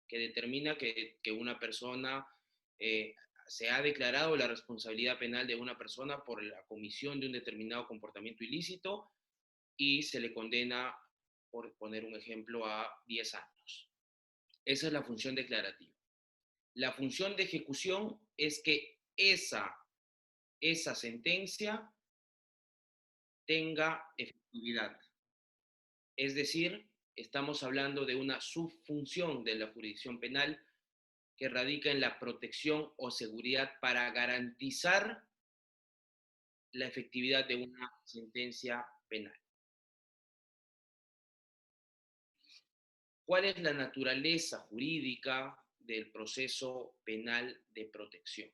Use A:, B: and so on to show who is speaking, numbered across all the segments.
A: que determina que una persona se ha declarado la responsabilidad penal de una persona por la comisión de un determinado comportamiento ilícito y se le condena, por poner un ejemplo, a 10 años. Esa es la función declarativa. La función de ejecución es que esa sentencia tenga efectividad. Es decir, estamos hablando de una subfunción de la jurisdicción penal que radica en la protección o seguridad para garantizar la efectividad de una sentencia penal. ¿Cuál es la naturaleza jurídica del proceso penal de protección?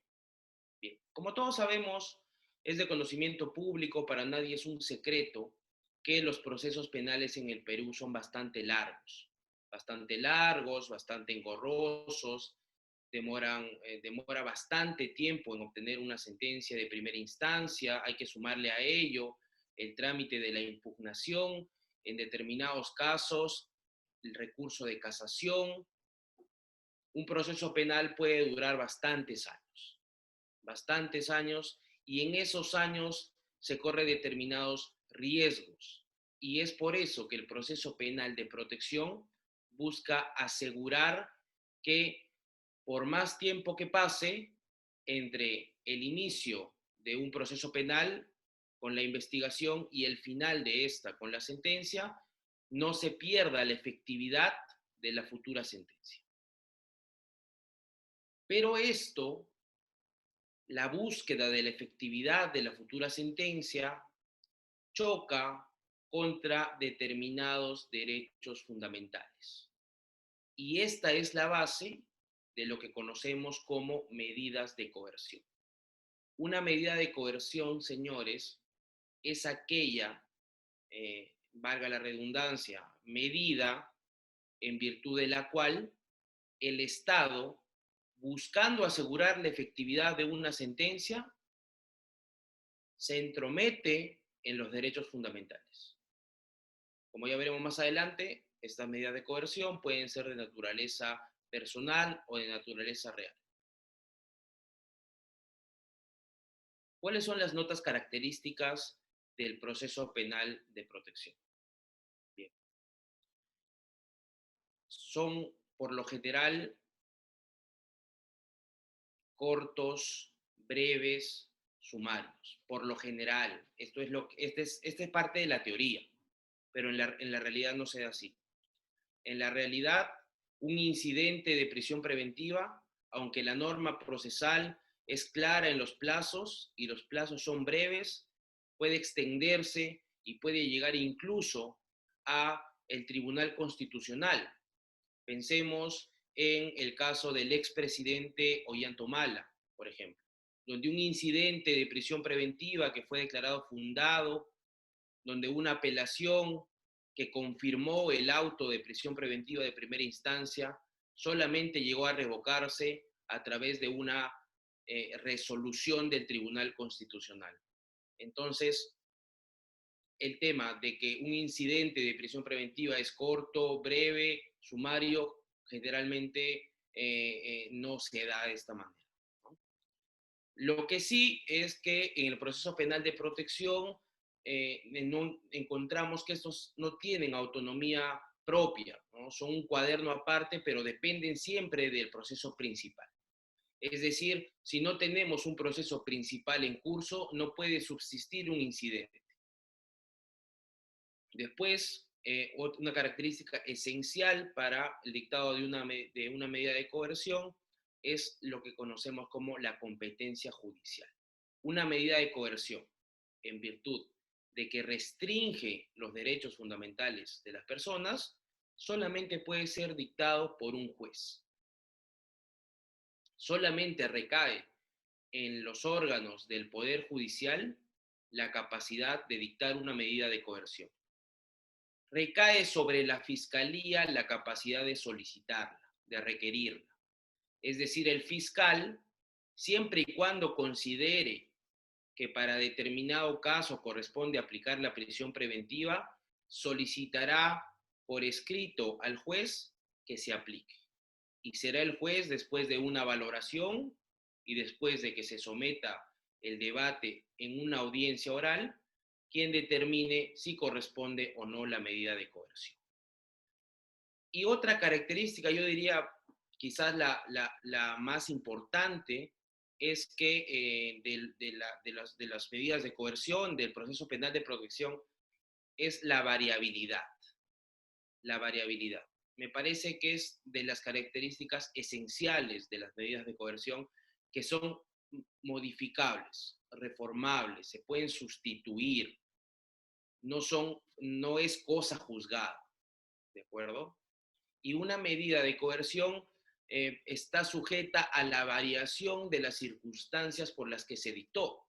A: Bien, como todos sabemos, es de conocimiento público, para nadie es un secreto que los procesos penales en el Perú son bastante largos, bastante engorrosos, demora bastante tiempo en obtener una sentencia de primera instancia, hay que sumarle a ello el trámite de la impugnación, en determinados casos el recurso de casación. Un proceso penal puede durar bastantes años, y en esos años se corren determinados riesgos. Y es por eso que el proceso penal de protección busca asegurar que por más tiempo que pase entre el inicio de un proceso penal con la investigación y el final de esta con la sentencia, no se pierda la efectividad de la futura sentencia. Pero esto, la búsqueda de la efectividad de la futura sentencia, choca contra determinados derechos fundamentales. Y esta es la base de lo que conocemos como medidas de coerción. Una medida de coerción, señores, es aquella, valga la redundancia, medida en virtud de la cual el Estado, buscando asegurar la efectividad de una sentencia, se entromete en los derechos fundamentales. Como ya veremos más adelante, estas medidas de coerción pueden ser de naturaleza personal o de naturaleza real. ¿Cuáles son las notas características del proceso penal de protección? Bien. Son, por lo general, cortos, breves, sumarios. Por lo general, esta es parte de la teoría, pero en la realidad no se da así. En la realidad, un incidente de prisión preventiva, aunque la norma procesal es clara en los plazos y los plazos son breves, puede extenderse y puede llegar incluso a el Tribunal Constitucional. Pensemos en el caso del expresidente Ollanta, por ejemplo, donde un incidente de prisión preventiva que fue declarado fundado, donde una apelación que confirmó el auto de prisión preventiva de primera instancia solamente llegó a revocarse a través de una resolución del Tribunal Constitucional. Entonces, el tema de que un incidente de prisión preventiva es corto, breve, sumario, generalmente no se da de esta manera, ¿no? Lo que sí es que en el proceso penal de protección no, encontramos que estos no tienen autonomía propia, ¿no? Son un cuaderno aparte, pero dependen siempre del proceso principal. Es decir, si no tenemos un proceso principal en curso, no puede subsistir un incidente. Después, una característica esencial para el dictado de una medida de coerción es lo que conocemos como la competencia judicial. Una medida de coerción, en virtud de que restringe los derechos fundamentales de las personas, solamente puede ser dictado por un juez. Solamente recae en los órganos del Poder Judicial la capacidad de dictar una medida de coerción. Recae sobre la Fiscalía la capacidad de solicitarla, de requerirla. Es decir, el fiscal, siempre y cuando considere que para determinado caso corresponde aplicar la prisión preventiva, solicitará por escrito al juez que se aplique. y será el juez, después de una valoración y después de que se someta el debate en una audiencia oral, quien determine si corresponde o no la medida de coerción. Y otra característica, yo diría quizás la más importante, es que de las medidas de coerción, del proceso penal de protección, es la variabilidad. La variabilidad. Me parece que es de las características esenciales de las medidas de coerción, que son modificables, reformables, se pueden sustituir, no es cosa juzgada, ¿de acuerdo? Y una medida de coerción está sujeta a la variación de las circunstancias por las que se dictó.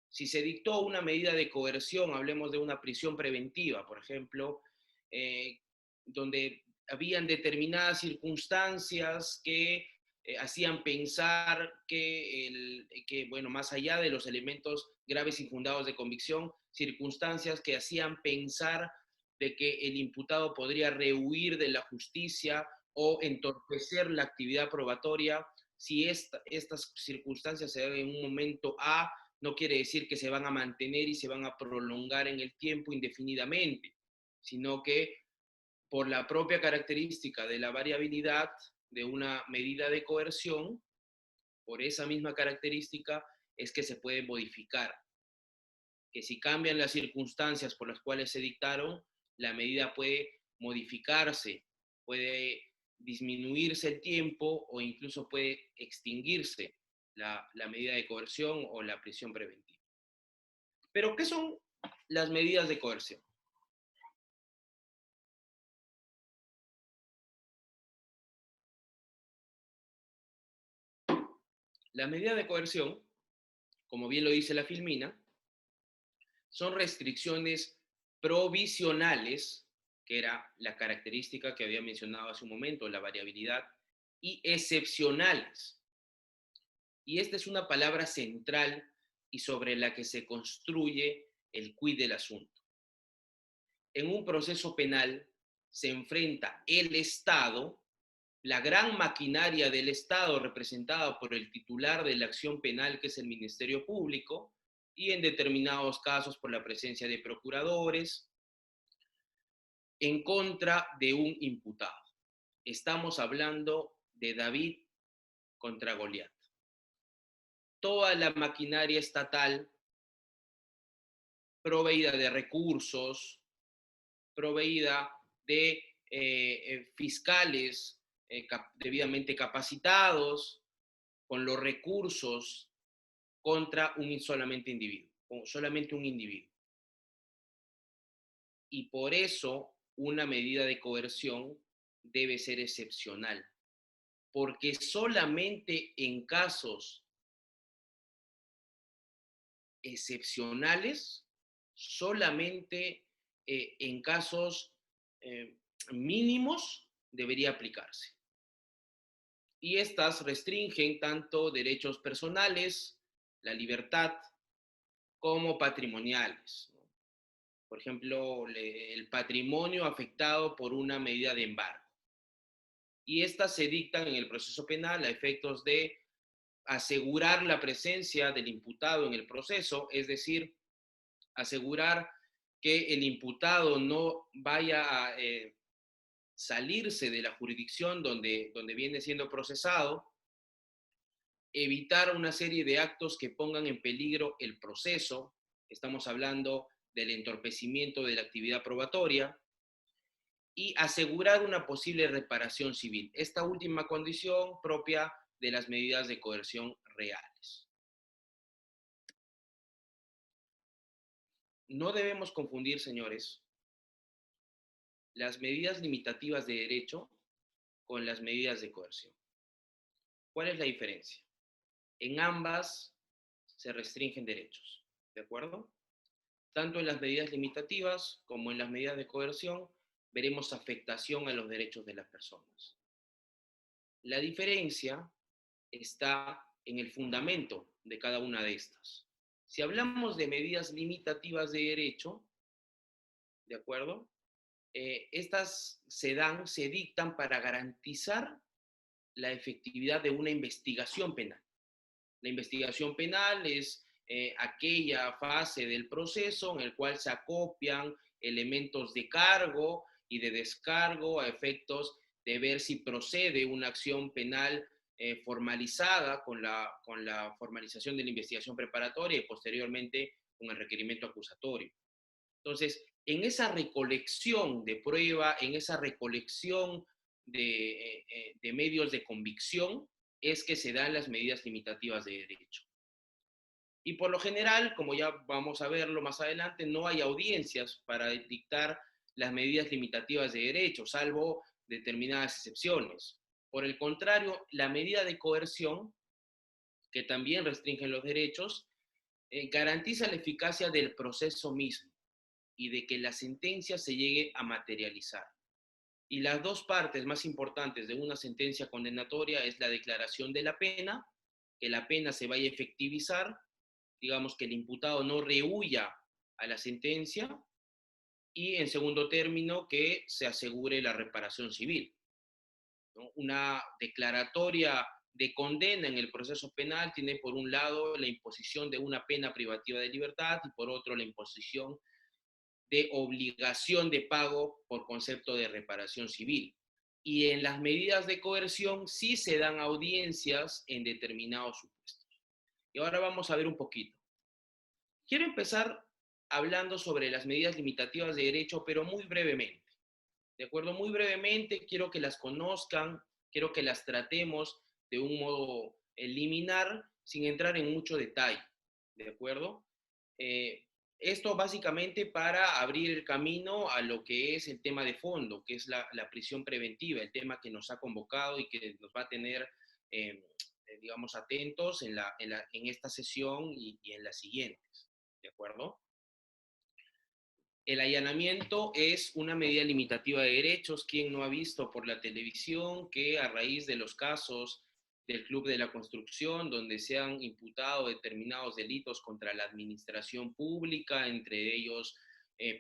A: Si se dictó una medida de coerción, hablemos de una prisión preventiva, por ejemplo, donde habían determinadas circunstancias que hacían pensar que, bueno, más allá de los elementos graves y fundados de convicción, circunstancias que hacían pensar de que el imputado podría rehuir de la justicia o entorpecer la actividad probatoria. Si estas circunstancias se dan en un momento A, no quiere decir que se van a mantener y se van a prolongar en el tiempo indefinidamente, sino que por la propia característica de la variabilidad de una medida de coerción, por esa misma característica es que se puede modificar, que si cambian las circunstancias por las cuales se dictaron, la medida puede modificarse, puede disminuirse el tiempo o incluso puede extinguirse la medida de coerción o la prisión preventiva. Pero, ¿qué son las medidas de coerción? La medida de coerción, como bien lo dice la Filmina, son restricciones provisionales, que era la característica que había mencionado hace un momento, la variabilidad, y excepcionales. Y esta es una palabra central y sobre la que se construye el quid del asunto. En un proceso penal se enfrenta el Estado, la gran maquinaria del Estado representada por el titular de la acción penal, que es el Ministerio Público, y en determinados casos por la presencia de procuradores, en contra de un imputado. Estamos hablando de David contra Goliat. Toda la maquinaria estatal proveída de recursos, proveída de fiscales debidamente capacitados, con los recursos contra solamente un individuo. Y por eso una medida de coerción debe ser excepcional, porque solamente en casos excepcionales, solamente en casos eh, mínimos debería aplicarse. Y estas restringen tanto derechos personales, la libertad, como patrimoniales. Por ejemplo, el patrimonio afectado por una medida de embargo. Y estas se dictan en el proceso penal a efectos de asegurar la presencia del imputado en el proceso, es decir, asegurar que el imputado no vaya a salirse de la jurisdicción donde viene siendo procesado, evitar una serie de actos que pongan en peligro el proceso, estamos hablando del entorpecimiento de la actividad probatoria, y asegurar una posible reparación civil. Esta última condición propia de las medidas de coerción reales. No debemos confundir, señores, las medidas limitativas de derecho con las medidas de coerción. ¿Cuál es la diferencia? En ambas se restringen derechos, ¿de acuerdo? Tanto en las medidas limitativas como en las medidas de coerción veremos afectación a los derechos de las personas. La diferencia está en el fundamento de cada una de estas. Si hablamos de medidas limitativas de derecho, ¿de acuerdo? Estas se dictan para garantizar la efectividad de una investigación penal. La investigación penal es aquella fase del proceso en el cual se acopian elementos de cargo y de descargo a efectos de ver si procede una acción penal formalizada con la formalización de la investigación preparatoria y posteriormente con el requerimiento acusatorio. Entonces, en esa recolección de prueba, en esa recolección de medios de convicción, es que se dan las medidas limitativas de derecho. Y por lo general, como ya vamos a verlo más adelante, no hay audiencias para dictar las medidas limitativas de derecho, salvo determinadas excepciones. Por el contrario, la medida de coerción, que también restringe los derechos, garantiza la eficacia del proceso mismo y de que la sentencia se llegue a materializar. Y las dos partes más importantes de una sentencia condenatoria es la declaración de la pena, que la pena se vaya a efectivizar, digamos que el imputado no rehuya a la sentencia, y en segundo término, que se asegure la reparación civil, ¿no? Una declaratoria de condena en el proceso penal tiene por un lado la imposición de una pena privativa de libertad y por otro la imposición de obligación de pago por concepto de reparación civil. Y en las medidas de coerción sí se dan audiencias en determinados supuestos. Y ahora vamos a ver un poquito. Quiero empezar hablando sobre las medidas limitativas de derecho, pero muy brevemente. ¿De acuerdo? Muy brevemente, quiero que las conozcan, quiero que las tratemos de un modo liminar, sin entrar en mucho detalle. ¿De acuerdo? Eh, Esto básicamente para abrir el camino a lo que es el tema de fondo, que es la prisión preventiva, el tema que nos ha convocado y que nos va a tener, digamos, atentos en esta sesión y en las siguientes. ¿De acuerdo? El allanamiento es una medida limitativa de derechos. ¿Quién no ha visto por la televisión que a raíz de los casos del Club de la Construcción, donde se han imputado determinados delitos contra la administración pública, entre ellos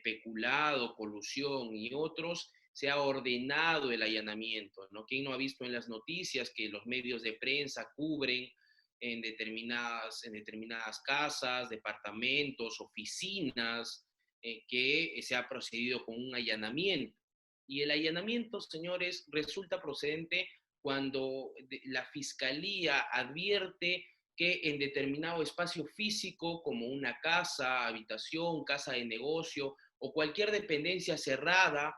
A: peculado, colusión y otros, se ha ordenado el allanamiento, ¿no? ¿Quién no ha visto en las noticias que los medios de prensa cubren en determinadas casas, departamentos, oficinas, que se ha procedido con un allanamiento? Y el allanamiento, señores, resulta procedente cuando la fiscalía advierte que en determinado espacio físico, como una casa, habitación, casa de negocio o cualquier dependencia cerrada,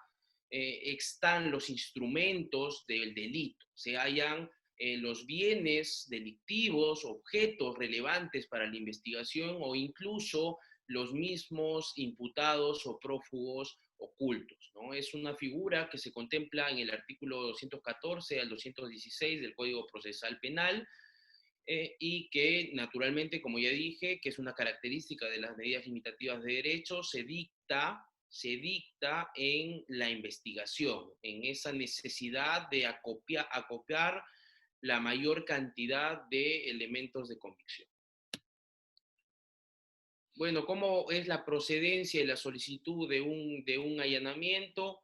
A: están los instrumentos del delito, se hallan los bienes delictivos, objetos relevantes para la investigación o incluso los mismos imputados o prófugos ocultos, ¿no? Es una figura que se contempla en el artículo 214 al 216 del Código Procesal Penal, y que naturalmente, como ya dije, que es una característica de las medidas limitativas de derecho, se dicta en la investigación, en esa necesidad de acopiar la mayor cantidad de elementos de convicción. Bueno, ¿cómo es la procedencia y la solicitud de un allanamiento?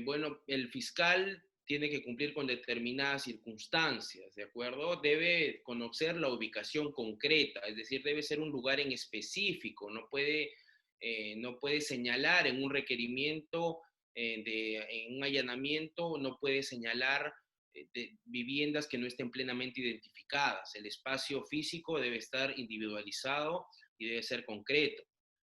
A: Bueno, el fiscal tiene que cumplir con determinadas circunstancias, ¿de acuerdo? Debe conocer la ubicación concreta, es decir, debe ser un lugar en específico, no puede señalar en un requerimiento, en un allanamiento, no puede señalar de viviendas que no estén plenamente identificadas. El espacio físico debe estar individualizado y debe ser concreto.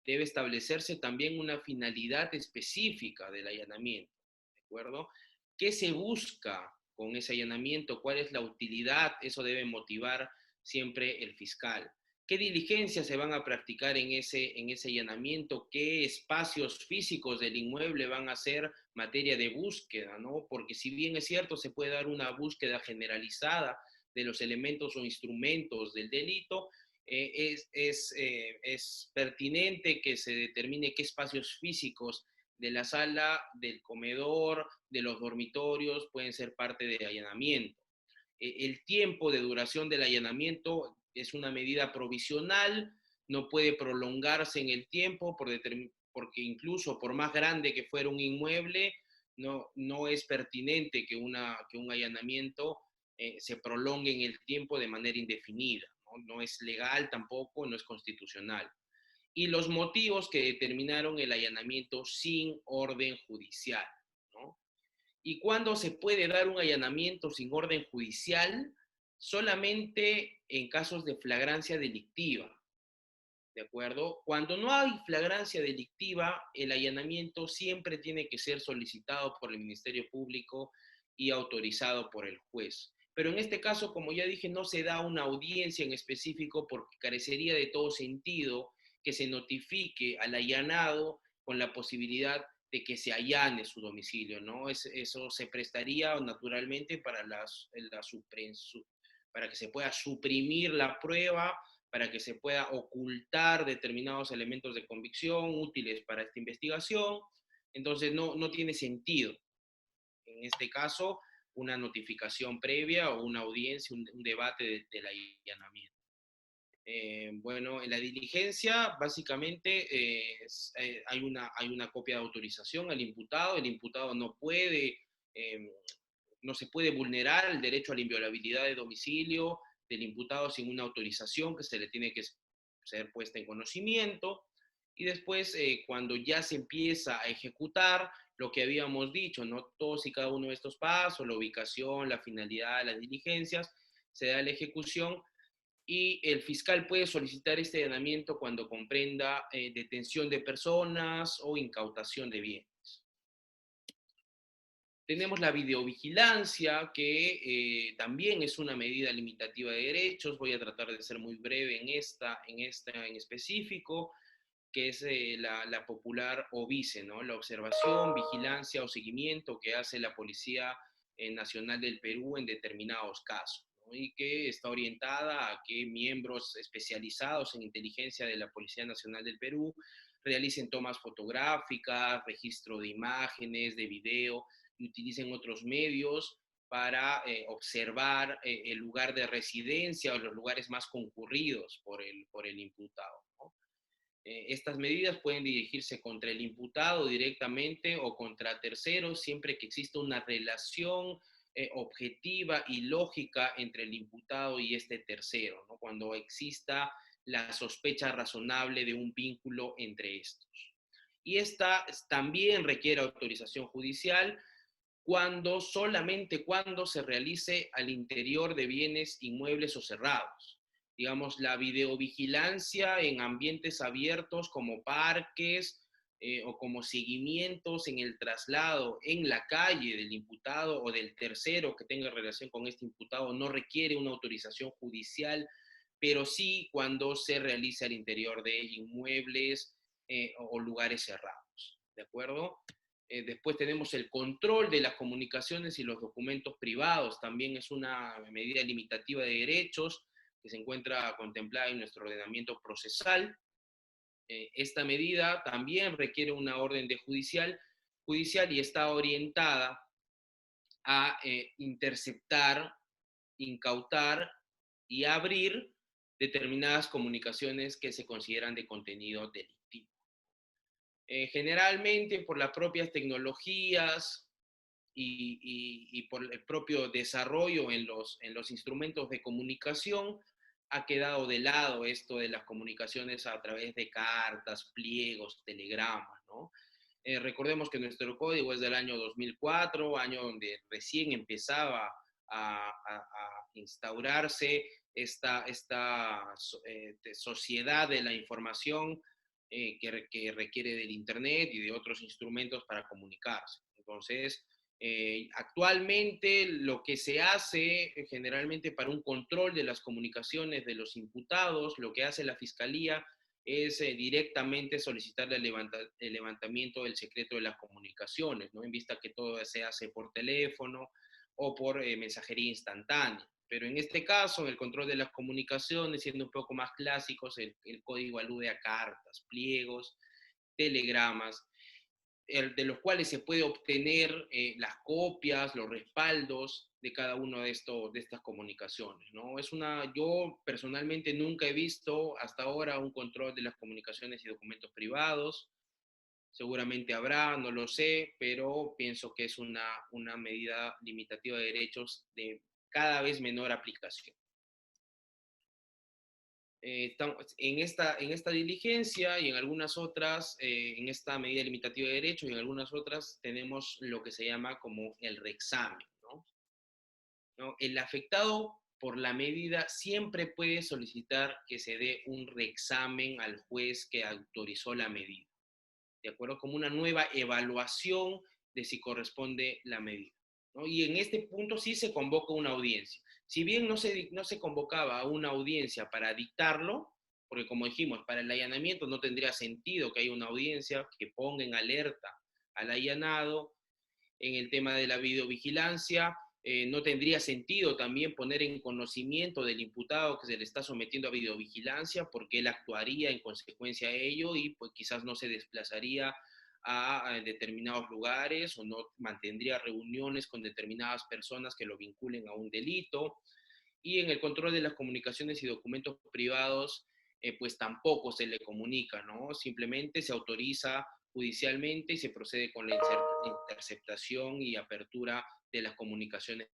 A: Debe establecerse también una finalidad específica del allanamiento, ¿de acuerdo? ¿Qué se busca con ese allanamiento? ¿Cuál es la utilidad? Eso debe motivar siempre el fiscal. ¿Qué diligencias se van a practicar en ese allanamiento? ¿Qué espacios físicos del inmueble van a ser materia de búsqueda, ¿no? Porque si bien es cierto, se puede dar una búsqueda generalizada de los elementos o instrumentos del delito, es pertinente que se determine qué espacios físicos de la sala, del comedor, de los dormitorios pueden ser parte del allanamiento. El tiempo de duración del allanamiento es una medida provisional, no puede prolongarse en el tiempo porque incluso por más grande que fuera un inmueble, no es pertinente que un allanamiento se prolongue en el tiempo de manera indefinida. No es legal tampoco, no es constitucional. Y los motivos que determinaron el allanamiento sin orden judicial, ¿no? ¿Y cuándo se puede dar un allanamiento sin orden judicial? Solamente en casos de flagrancia delictiva, ¿de acuerdo? Cuando no hay flagrancia delictiva, el allanamiento siempre tiene que ser solicitado por el Ministerio Público y autorizado por el juez. Pero en este caso, como ya dije, no se da una audiencia en específico porque carecería de todo sentido que se notifique al allanado con la posibilidad de que se allane su domicilio, ¿no? Eso se prestaría naturalmente para, para que se pueda suprimir la prueba, para que se pueda ocultar determinados elementos de convicción útiles para esta investigación. Entonces no tiene sentido, en este caso, una notificación previa o una audiencia, un debate del allanamiento. Bueno, en la diligencia básicamente hay una copia de autorización al imputado. El imputado eh, no se puede vulnerar el derecho a la inviolabilidad de domicilio del imputado sin una autorización que se le tiene que ser puesta en conocimiento. Y después, cuando ya se empieza a ejecutar lo que habíamos dicho, ¿no? Todos y cada uno de estos pasos, la ubicación, la finalidad, las diligencias, se da la ejecución y el fiscal puede solicitar este allanamiento cuando comprenda detención de personas o incautación de bienes. Tenemos la videovigilancia, que también es una medida limitativa de derechos. Voy a tratar de ser muy breve en esta en específico, que es la popular OVICE, ¿no? La observación, vigilancia o seguimiento que hace la Policía Nacional del Perú en determinados casos, ¿no? Y que está orientada a que miembros especializados en inteligencia de la Policía Nacional del Perú realicen tomas fotográficas, registro de imágenes, de video, y utilicen otros medios para observar el lugar de residencia o los lugares más concurridos por el imputado, ¿no? Estas medidas pueden dirigirse contra el imputado directamente o contra terceros, siempre que exista una relación objetiva y lógica entre el imputado y este tercero, ¿no? Cuando exista la sospecha razonable de un vínculo entre estos. Y esta también requiere autorización judicial solamente cuando se realice al interior de bienes inmuebles o cerrados. Digamos, la videovigilancia en ambientes abiertos como parques o como seguimientos en el traslado en la calle del imputado o del tercero que tenga relación con este imputado no requiere una autorización judicial, pero sí cuando se realiza al interior de inmuebles o lugares cerrados. ¿De acuerdo? Después tenemos el control de las comunicaciones y los documentos privados. También es una medida limitativa de derechos que se encuentra contemplada en nuestro ordenamiento procesal. Esta medida también requiere una orden de judicial y está orientada a interceptar, incautar y abrir determinadas comunicaciones que se consideran de contenido delictivo. Generalmente por las propias tecnologías y por el propio desarrollo en los instrumentos de comunicación, ha quedado de lado esto de las comunicaciones a través de cartas, pliegos, telegramas, ¿no? Recordemos que nuestro código es del año 2004, año donde recién empezaba a instaurarse esta sociedad de la información que requiere del Internet y de otros instrumentos para comunicarse. Entonces, actualmente lo que se hace generalmente para un control de las comunicaciones de los imputados, lo que hace la Fiscalía es directamente solicitar el levantamiento del secreto de las comunicaciones, ¿no? En vista que todo se hace por teléfono o por mensajería instantánea. Pero en este caso, en el control de las comunicaciones, siendo un poco más clásicos, el código alude a cartas, pliegos, telegramas, de los cuales se puede obtener las copias, los respaldos de cada uno de estas comunicaciones, ¿no? Yo personalmente nunca he visto hasta ahora un control de las comunicaciones y documentos privados. Seguramente habrá, no lo sé, pero pienso que es una medida limitativa de derechos de cada vez menor aplicación. En esta diligencia y en algunas otras, en esta medida limitativa de derechos y en algunas otras, tenemos lo que se llama como el reexamen, ¿no? ¿No? El afectado por la medida siempre puede solicitar que se dé un reexamen al juez que autorizó la medida, ¿de acuerdo? Como una nueva evaluación de si corresponde la medida, ¿no? Y en este punto sí se convoca una audiencia. Si bien no se convocaba a una audiencia para dictarlo, porque como dijimos, para el allanamiento no tendría sentido que haya una audiencia que ponga en alerta al allanado. En el tema de la videovigilancia, no tendría sentido también poner en conocimiento del imputado que se le está sometiendo a videovigilancia, porque él actuaría en consecuencia de ello y pues quizás no se desplazaría a determinados lugares o no mantendría reuniones con determinadas personas que lo vinculen a un delito. Y en el control de las comunicaciones y documentos privados, pues tampoco se le comunica, ¿no? Simplemente se autoriza judicialmente y se procede con la interceptación y apertura de las comunicaciones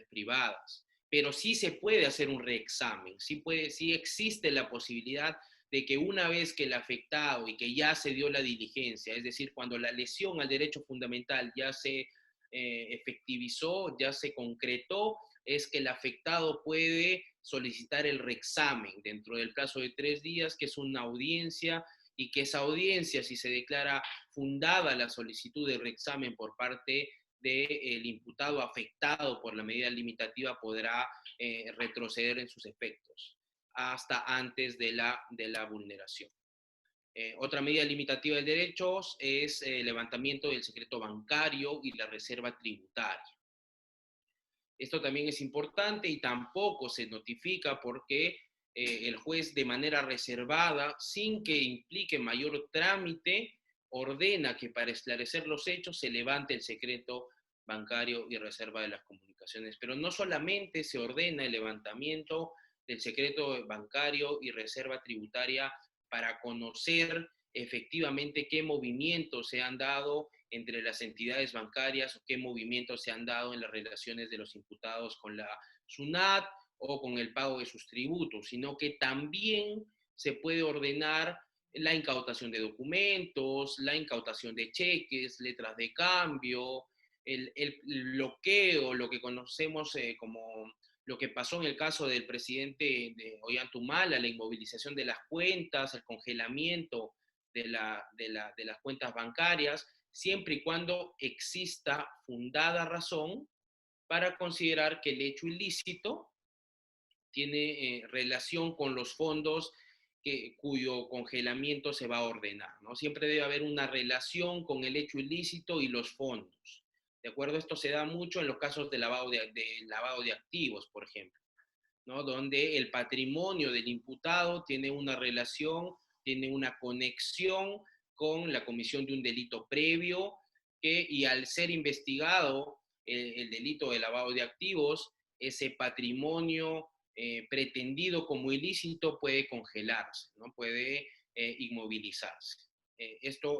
A: privadas. Pero sí se puede hacer un reexamen, sí existe la posibilidad de que una vez que el afectado y que ya se dio la diligencia, es decir, cuando la lesión al derecho fundamental ya se efectivizó, ya se concretó, es que el afectado puede solicitar el reexamen dentro del plazo de 3 días, que es una audiencia, y que esa audiencia, si se declara fundada la solicitud de reexamen por parte del imputado afectado por la medida limitativa, podrá retroceder en sus efectos hasta antes de la vulneración. Otra medida limitativa de derechos es el levantamiento del secreto bancario y la reserva tributaria. Esto también es importante y tampoco se notifica porque el juez de manera reservada, sin que implique mayor trámite, ordena que para esclarecer los hechos se levante el secreto bancario y reserva de las comunicaciones. Pero no solamente se ordena el levantamiento del secreto bancario y reserva tributaria para conocer efectivamente qué movimientos se han dado entre las entidades bancarias o qué movimientos se han dado en las relaciones de los imputados con la SUNAT o con el pago de sus tributos, sino que también se puede ordenar la incautación de documentos, la incautación de cheques, letras de cambio, el bloqueo, lo que conocemos como lo que pasó en el caso del presidente de Ollantumala, la inmovilización de las cuentas, el congelamiento de las cuentas bancarias, siempre y cuando exista fundada razón para considerar que el hecho ilícito tiene relación con los fondos cuyo congelamiento se va a ordenar, ¿no? Siempre debe haber una relación con el hecho ilícito y los fondos. ¿De acuerdo? Esto se da mucho en los casos de lavado de activos, por ejemplo, ¿no? Donde el patrimonio del imputado tiene una relación, tiene una conexión con la comisión de un delito previo, y al ser investigado el delito de lavado de activos, ese patrimonio pretendido como ilícito puede congelarse, ¿no? Puede inmovilizarse.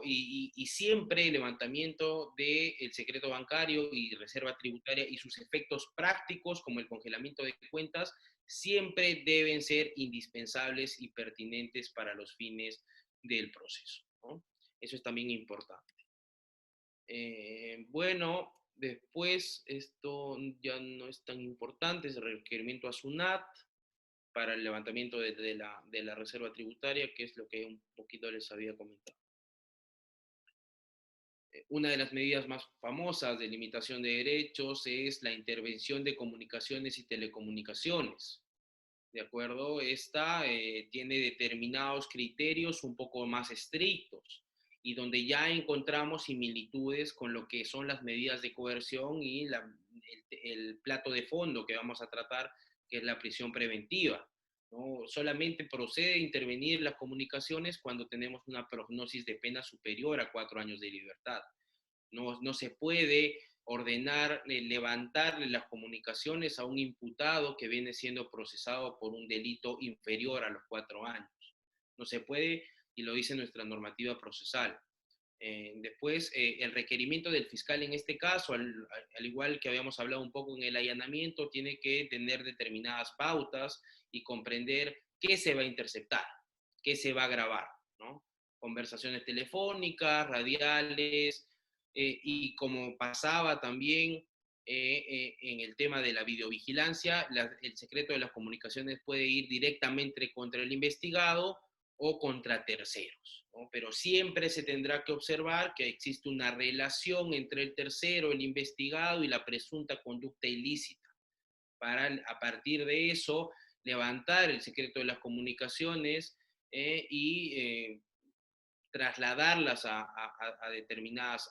A: Y siempre el levantamiento del secreto bancario y reserva tributaria y sus efectos prácticos, como el congelamiento de cuentas, siempre deben ser indispensables y pertinentes para los fines del proceso, ¿no? Eso es también importante. Bueno, después esto ya no es tan importante, es el requerimiento a SUNAT para el levantamiento de la reserva tributaria, que es lo que un poquito les había comentado. Una de las medidas más famosas de limitación de derechos es la intervención de comunicaciones y telecomunicaciones. ¿De acuerdo? Esta tiene determinados criterios un poco más estrictos y donde ya encontramos similitudes con lo que son las medidas de coerción y el plato de fondo que vamos a tratar, que es la prisión preventiva, ¿no? Solamente procede a intervenir las comunicaciones cuando tenemos una prognosis de pena superior a 4 años de libertad. No se puede ordenar levantarle las comunicaciones a un imputado que viene siendo procesado por un delito inferior a los 4 años. No se puede, y lo dice nuestra normativa procesal. Después, el requerimiento del fiscal en este caso, al igual que habíamos hablado un poco en el allanamiento, tiene que tener determinadas pautas y comprender qué se va a interceptar, qué se va a grabar, ¿no? Conversaciones telefónicas, radiales, y como pasaba también en el tema de la videovigilancia, el secreto de las comunicaciones puede ir directamente contra el investigado o contra terceros, ¿no? Pero siempre se tendrá que observar que existe una relación entre el tercero, el investigado y la presunta conducta ilícita, para a partir de eso levantar el secreto de las comunicaciones y trasladarlas a determinadas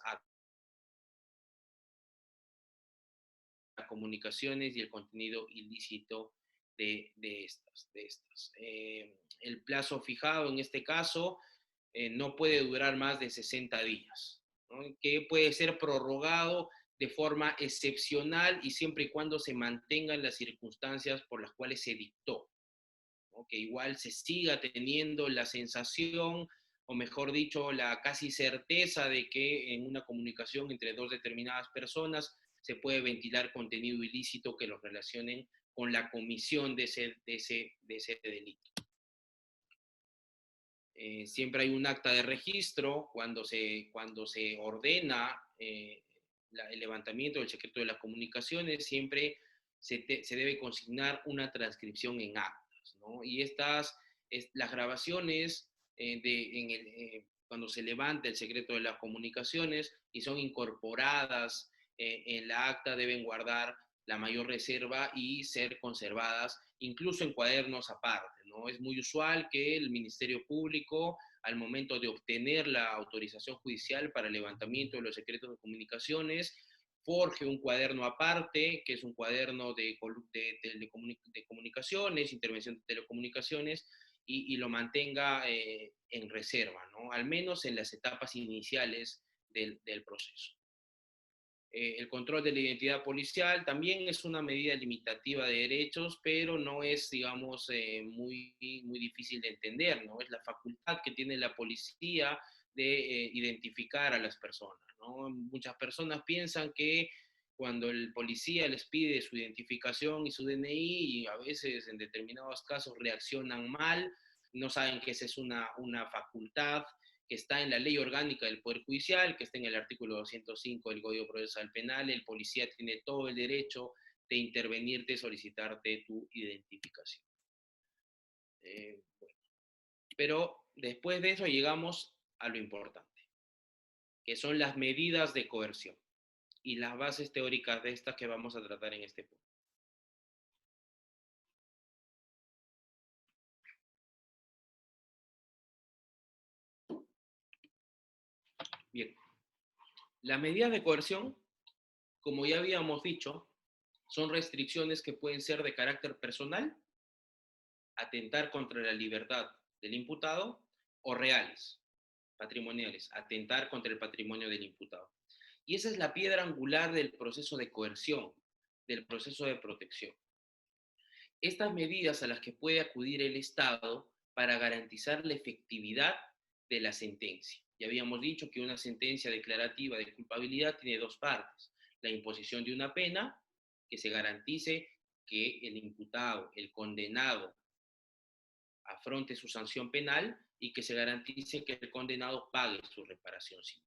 A: comunicaciones y el contenido ilícito de estas. El plazo fijado en este caso no puede durar más de 60 días, ¿no? Que puede ser prorrogado de forma excepcional y siempre y cuando se mantengan las circunstancias por las cuales se dictó, ¿no? Que igual se siga teniendo la sensación, o mejor dicho, la casi certeza de que en una comunicación entre dos determinadas personas se puede ventilar contenido ilícito que los relacionen con la comisión de ese delito. Siempre hay un acta de registro cuando se ordena el levantamiento del secreto de las comunicaciones, siempre se debe consignar una transcripción en actas, ¿no? Y las grabaciones cuando se levanta el secreto de las comunicaciones y son incorporadas en la acta, deben guardar la mayor reserva y ser conservadas incluso en cuadernos aparte, ¿no? Es muy usual que el Ministerio Público, al momento de obtener la autorización judicial para el levantamiento de los secretos de comunicaciones, forje un cuaderno aparte, que es un cuaderno de comunicaciones, intervención de telecomunicaciones, y lo mantenga en reserva, ¿no? Al menos en las etapas iniciales del proceso. El control de la identidad policial también es una medida limitativa de derechos, pero no es, digamos, muy difícil de entender, ¿no? Es la facultad que tiene la policía de identificar a las personas, ¿no? Muchas personas piensan que cuando el policía les pide su identificación y su DNI, y a veces en determinados casos reaccionan mal, no saben que esa es una facultad que está en la ley orgánica del Poder Judicial, que está en el artículo 205 del Código Procesal Penal. El policía tiene todo el derecho de intervenirte, solicitarte tu identificación. Bueno. Pero después de eso llegamos a lo importante, que son las medidas de coerción y las bases teóricas de estas que vamos a tratar en este punto. Bien, las medidas de coerción, como ya habíamos dicho, son restricciones que pueden ser de carácter personal, atentar contra la libertad del imputado, o reales, patrimoniales, atentar contra el patrimonio del imputado. Y esa es la piedra angular del proceso de coerción, del proceso de protección. Estas medidas a las que puede acudir el Estado para garantizar la efectividad de la sentencia. Ya habíamos dicho que una sentencia declarativa de culpabilidad tiene dos partes: la imposición de una pena, que se garantice que el imputado, el condenado, afronte su sanción penal, y que se garantice que el condenado pague su reparación civil.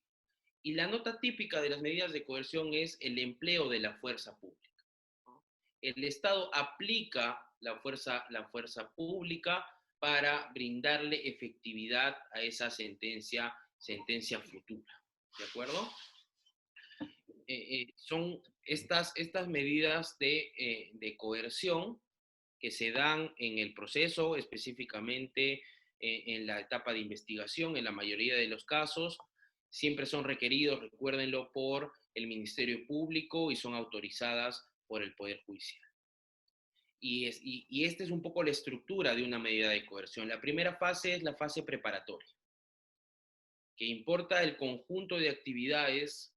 A: Y la nota típica de las medidas de coerción es el empleo de la fuerza pública, ¿no? El Estado aplica la fuerza pública para brindarle efectividad a esa sentencia futura. ¿De acuerdo? Son estas medidas de coerción que se dan en el proceso, específicamente en la etapa de investigación, en la mayoría de los casos, siempre son requeridos, recuérdenlo, por el Ministerio Público y son autorizadas por el Poder Judicial. Y esta es un poco la estructura de una medida de coerción. La primera fase es la fase preparatoria, que importa el conjunto de actividades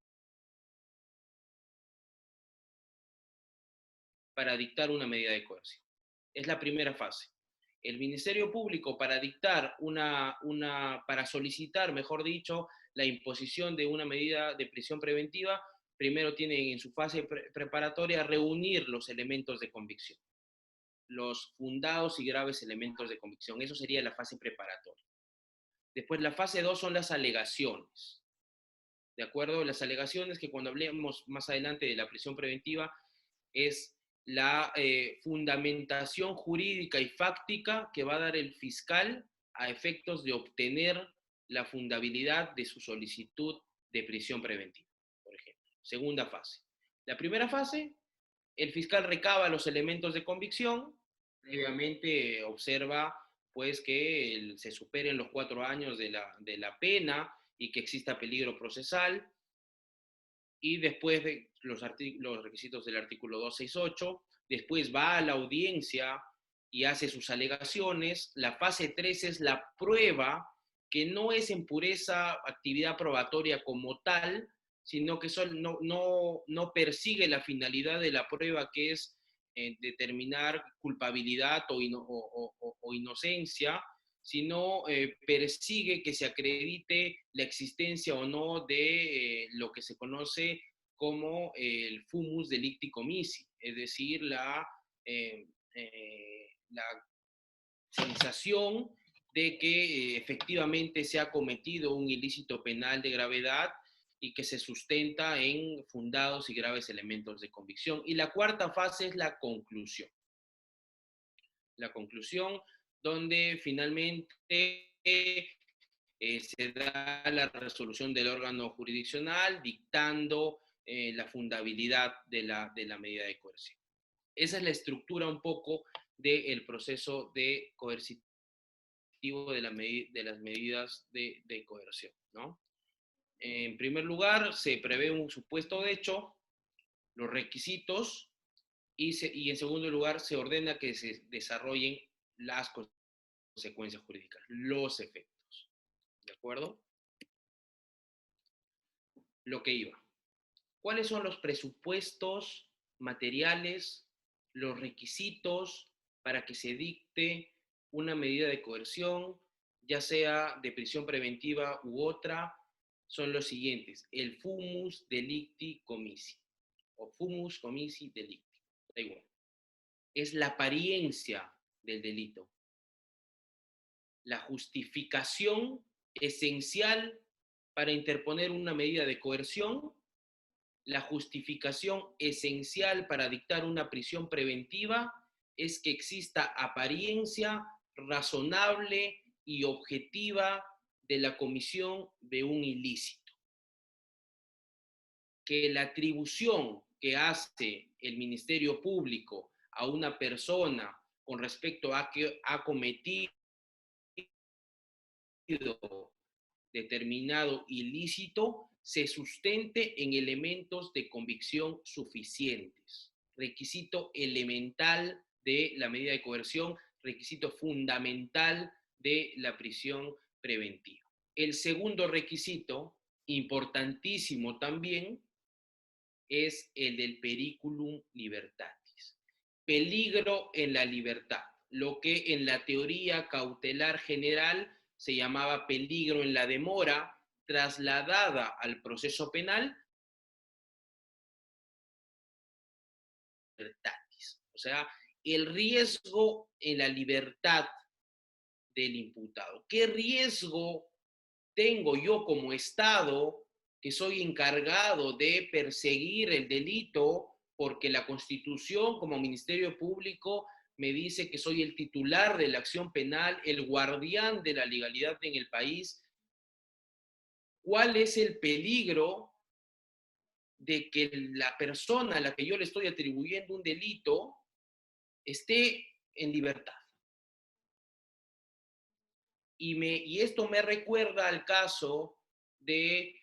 A: para dictar una medida de coerción. Es la primera fase. El Ministerio Público para dictar para solicitar, mejor dicho, la imposición de una medida de prisión preventiva, primero tiene en su fase preparatoria reunir los elementos de convicción, los fundados y graves elementos de convicción. Eso sería la fase preparatoria. Después la fase 2 son las alegaciones. ¿De acuerdo? Las alegaciones, que cuando hablemos más adelante de la prisión preventiva, es la fundamentación jurídica y fáctica que va a dar el fiscal a efectos de obtener la fundabilidad de su solicitud de prisión preventiva, por ejemplo. Segunda fase. La primera fase, el fiscal recaba los elementos de convicción, previamente observa pues que se superen los 4 años de la pena y que exista peligro procesal, y después de los requisitos del artículo 268, después va a la audiencia y hace sus alegaciones. La fase 3 es la prueba, que no es en pureza actividad probatoria como tal, sino que no persigue la finalidad de la prueba, que es determinar culpabilidad o inocencia, sino persigue que se acredite la existencia o no de lo que se conoce como el fumus delicti comissi, es decir, la sensación de que efectivamente se ha cometido un ilícito penal de gravedad y que se sustenta en fundados y graves elementos de convicción. Y la cuarta fase es la conclusión. La conclusión, donde finalmente se da la resolución del órgano jurisdiccional dictando la fundabilidad de la medida de coerción. Esa es la estructura un poco del proceso de coercitivo de las medidas de coerción, ¿no? En primer lugar, se prevé un supuesto de hecho, los requisitos, y en segundo lugar, se ordena que se desarrollen las consecuencias jurídicas, los efectos. ¿De acuerdo? Lo que iba. ¿Cuáles son los presupuestos materiales, los requisitos para que se dicte una medida de coerción, ya sea de prisión preventiva u otra? Son los siguientes: el fumus delicti comissi, o fumus comissi delicti, da igual. Es la apariencia del delito, la justificación esencial para interponer una medida de coerción, la justificación esencial para dictar una prisión preventiva es que exista apariencia razonable y objetiva de la comisión de un ilícito. Que la atribución que hace el Ministerio Público a una persona con respecto a que ha cometido determinado ilícito se sustente en elementos de convicción suficientes. Requisito elemental de la medida de coerción, requisito fundamental de la prisión preventiva. El segundo requisito, importantísimo también, es el del periculum libertatis. Peligro en la libertad, lo que en la teoría cautelar general se llamaba peligro en la demora, trasladada al proceso penal, libertatis. O sea, el riesgo en la libertad del imputado. ¿Qué riesgo tengo yo como Estado, que soy encargado de perseguir el delito, porque la Constitución como Ministerio Público me dice que soy el titular de la acción penal, el guardián de la legalidad en el país? ¿Cuál es el peligro de que la persona a la que yo le estoy atribuyendo un delito esté en libertad? Y esto me recuerda al caso de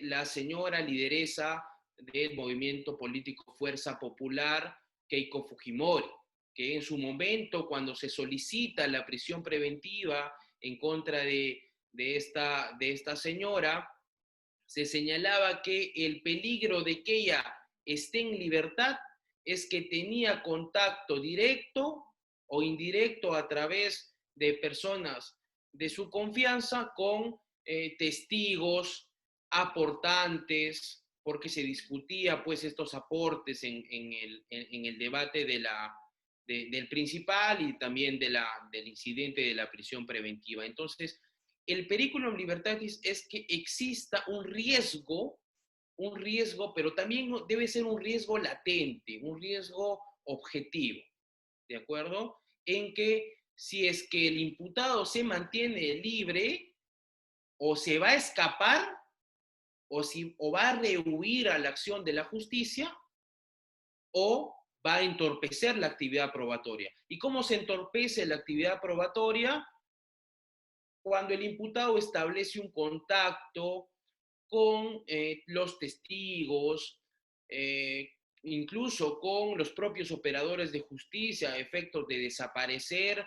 A: la señora lideresa del movimiento político Fuerza Popular, Keiko Fujimori, que en su momento, cuando se solicita la prisión preventiva en contra de esta señora, se señalaba que el peligro de que ella esté en libertad es que tenía contacto directo o indirecto a través de personas de su confianza con testigos, aportantes, porque se discutía pues estos aportes en el debate del principal y también del incidente de la prisión preventiva. Entonces, el periculum libertatis es que exista un riesgo, pero también debe ser un riesgo latente, un riesgo objetivo, ¿de acuerdo? En que si es que el imputado se mantiene libre, o se va a escapar, o va a rehuir a la acción de la justicia, o va a entorpecer la actividad probatoria. ¿Y cómo se entorpece la actividad probatoria? Cuando el imputado establece un contacto con los testigos, eh, incluso con los propios operadores de justicia a efectos de desaparecer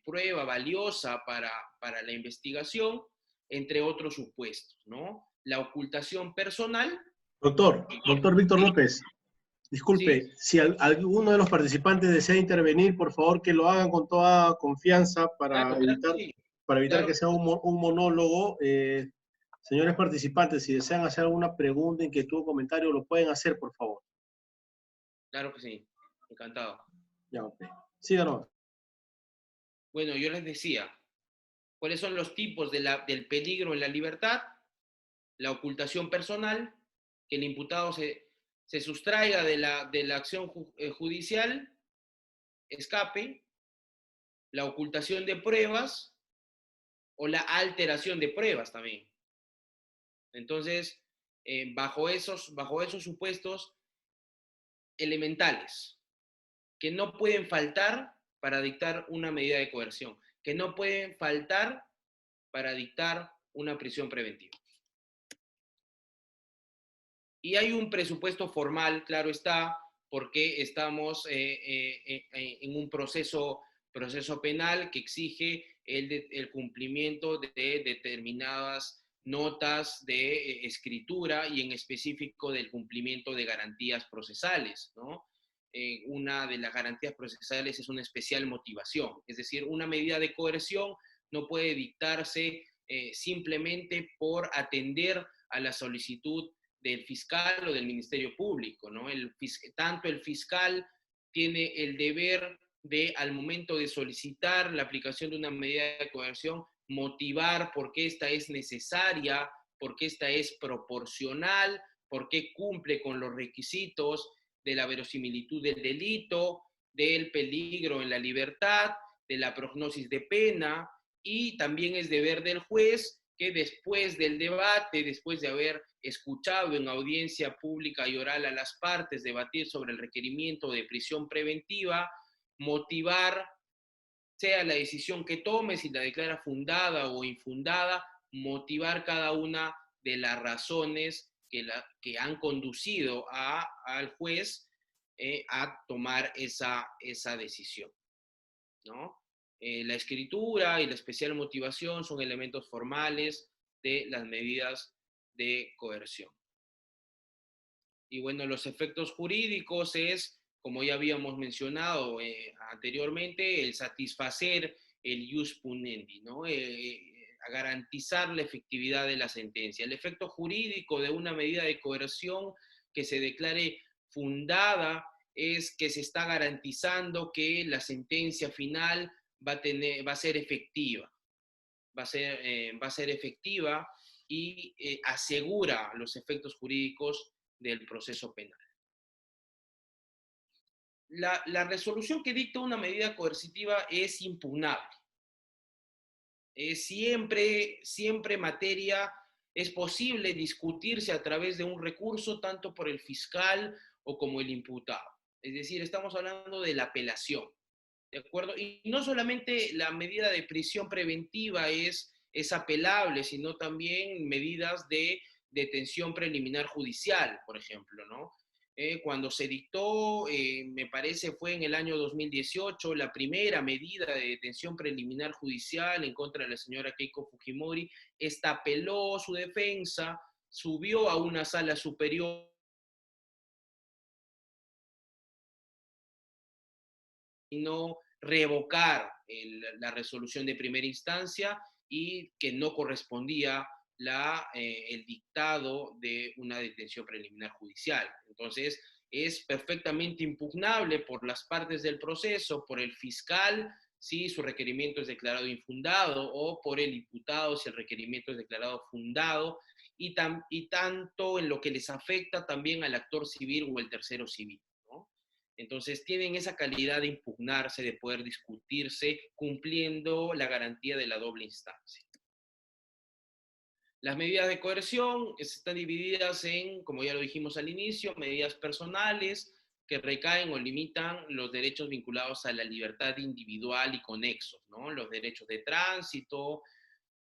A: prueba valiosa para la investigación, entre otros supuestos, ¿no? La ocultación personal.
B: Doctor Víctor
A: Sí,
B: López,
A: sí,
B: disculpe, si alguno de los participantes desea intervenir, por favor que lo hagan con toda confianza
A: claro, claro que sí.
B: para evitar
A: Claro,
B: que sea un monólogo. Señores participantes, si desean hacer alguna pregunta, inquietud o comentario, lo pueden hacer, por favor.
A: claro que sí. Encantado.
B: Ya, ok. Síganos.
A: Bueno, yo les decía, ¿cuáles son los tipos del peligro en la libertad? La ocultación personal, que el imputado se sustraiga de la acción judicial, escape, la ocultación de pruebas o la alteración de pruebas también. Entonces, bajo esos supuestos elementales, que no pueden faltar para dictar una medida de coerción, que no pueden faltar para dictar una prisión preventiva. Y hay un presupuesto formal, claro está, porque estamos en un proceso penal que exige el cumplimiento de determinadas notas de escritura y en específico del cumplimiento de garantías procesales, ¿no? Una de las garantías procesales es una especial motivación, es decir, una medida de coerción no puede dictarse simplemente por atender a la solicitud del fiscal o del Ministerio Público, ¿no? Tanto el fiscal tiene el deber de, al momento de solicitar la aplicación de una medida de coerción, motivar por qué esta es necesaria, por qué esta es proporcional, por qué cumple con los requisitos de la verosimilitud del delito, del peligro en la libertad, de la prognosis de pena, y también es deber del juez que después del debate, después de haber escuchado en audiencia pública y oral a las partes, debatir sobre el requerimiento de prisión preventiva, motivar, sea la decisión que tome, si la declara fundada o infundada, motivar cada una de las razones que han conducido al juez a tomar esa decisión, ¿no? La escritura y la especial motivación son elementos formales de las medidas de coerción. Y bueno, los efectos jurídicos es, como ya habíamos mencionado anteriormente, el satisfacer el jus punendi, ¿no? A garantizar la efectividad de la sentencia. El efecto jurídico de una medida de coerción que se declare fundada es que se está garantizando que la sentencia final va a ser efectiva, va a ser efectiva y asegura los efectos jurídicos del proceso penal. La resolución que dicta una medida coercitiva es impugnable. Siempre materia es posible discutirse a través de un recurso tanto por el fiscal o como el imputado. Es decir, estamos hablando de la apelación, ¿de acuerdo? Y no solamente la medida de prisión preventiva es apelable, sino también medidas de detención preliminar judicial, por ejemplo, ¿no? Cuando se dictó, me parece fue en el año 2018, la primera medida de detención preliminar judicial en contra de la señora Keiko Fujimori, esta apeló su defensa, subió a una sala superior y no revocar la resolución de primera instancia y que no correspondía el dictado de una detención preliminar judicial. Entonces, es perfectamente impugnable por las partes del proceso, por el fiscal, si su requerimiento es declarado infundado, o por el imputado, si el requerimiento es declarado fundado, y tanto en lo que les afecta también al actor civil o el tercero civil, ¿no? Entonces tienen esa calidad de impugnarse, de poder discutirse, cumpliendo la garantía de la doble instancia. Las medidas de coerción están divididas en, como ya lo dijimos al inicio, medidas personales que recaen o limitan los derechos vinculados a la libertad individual y conexos, ¿no? Los derechos de tránsito,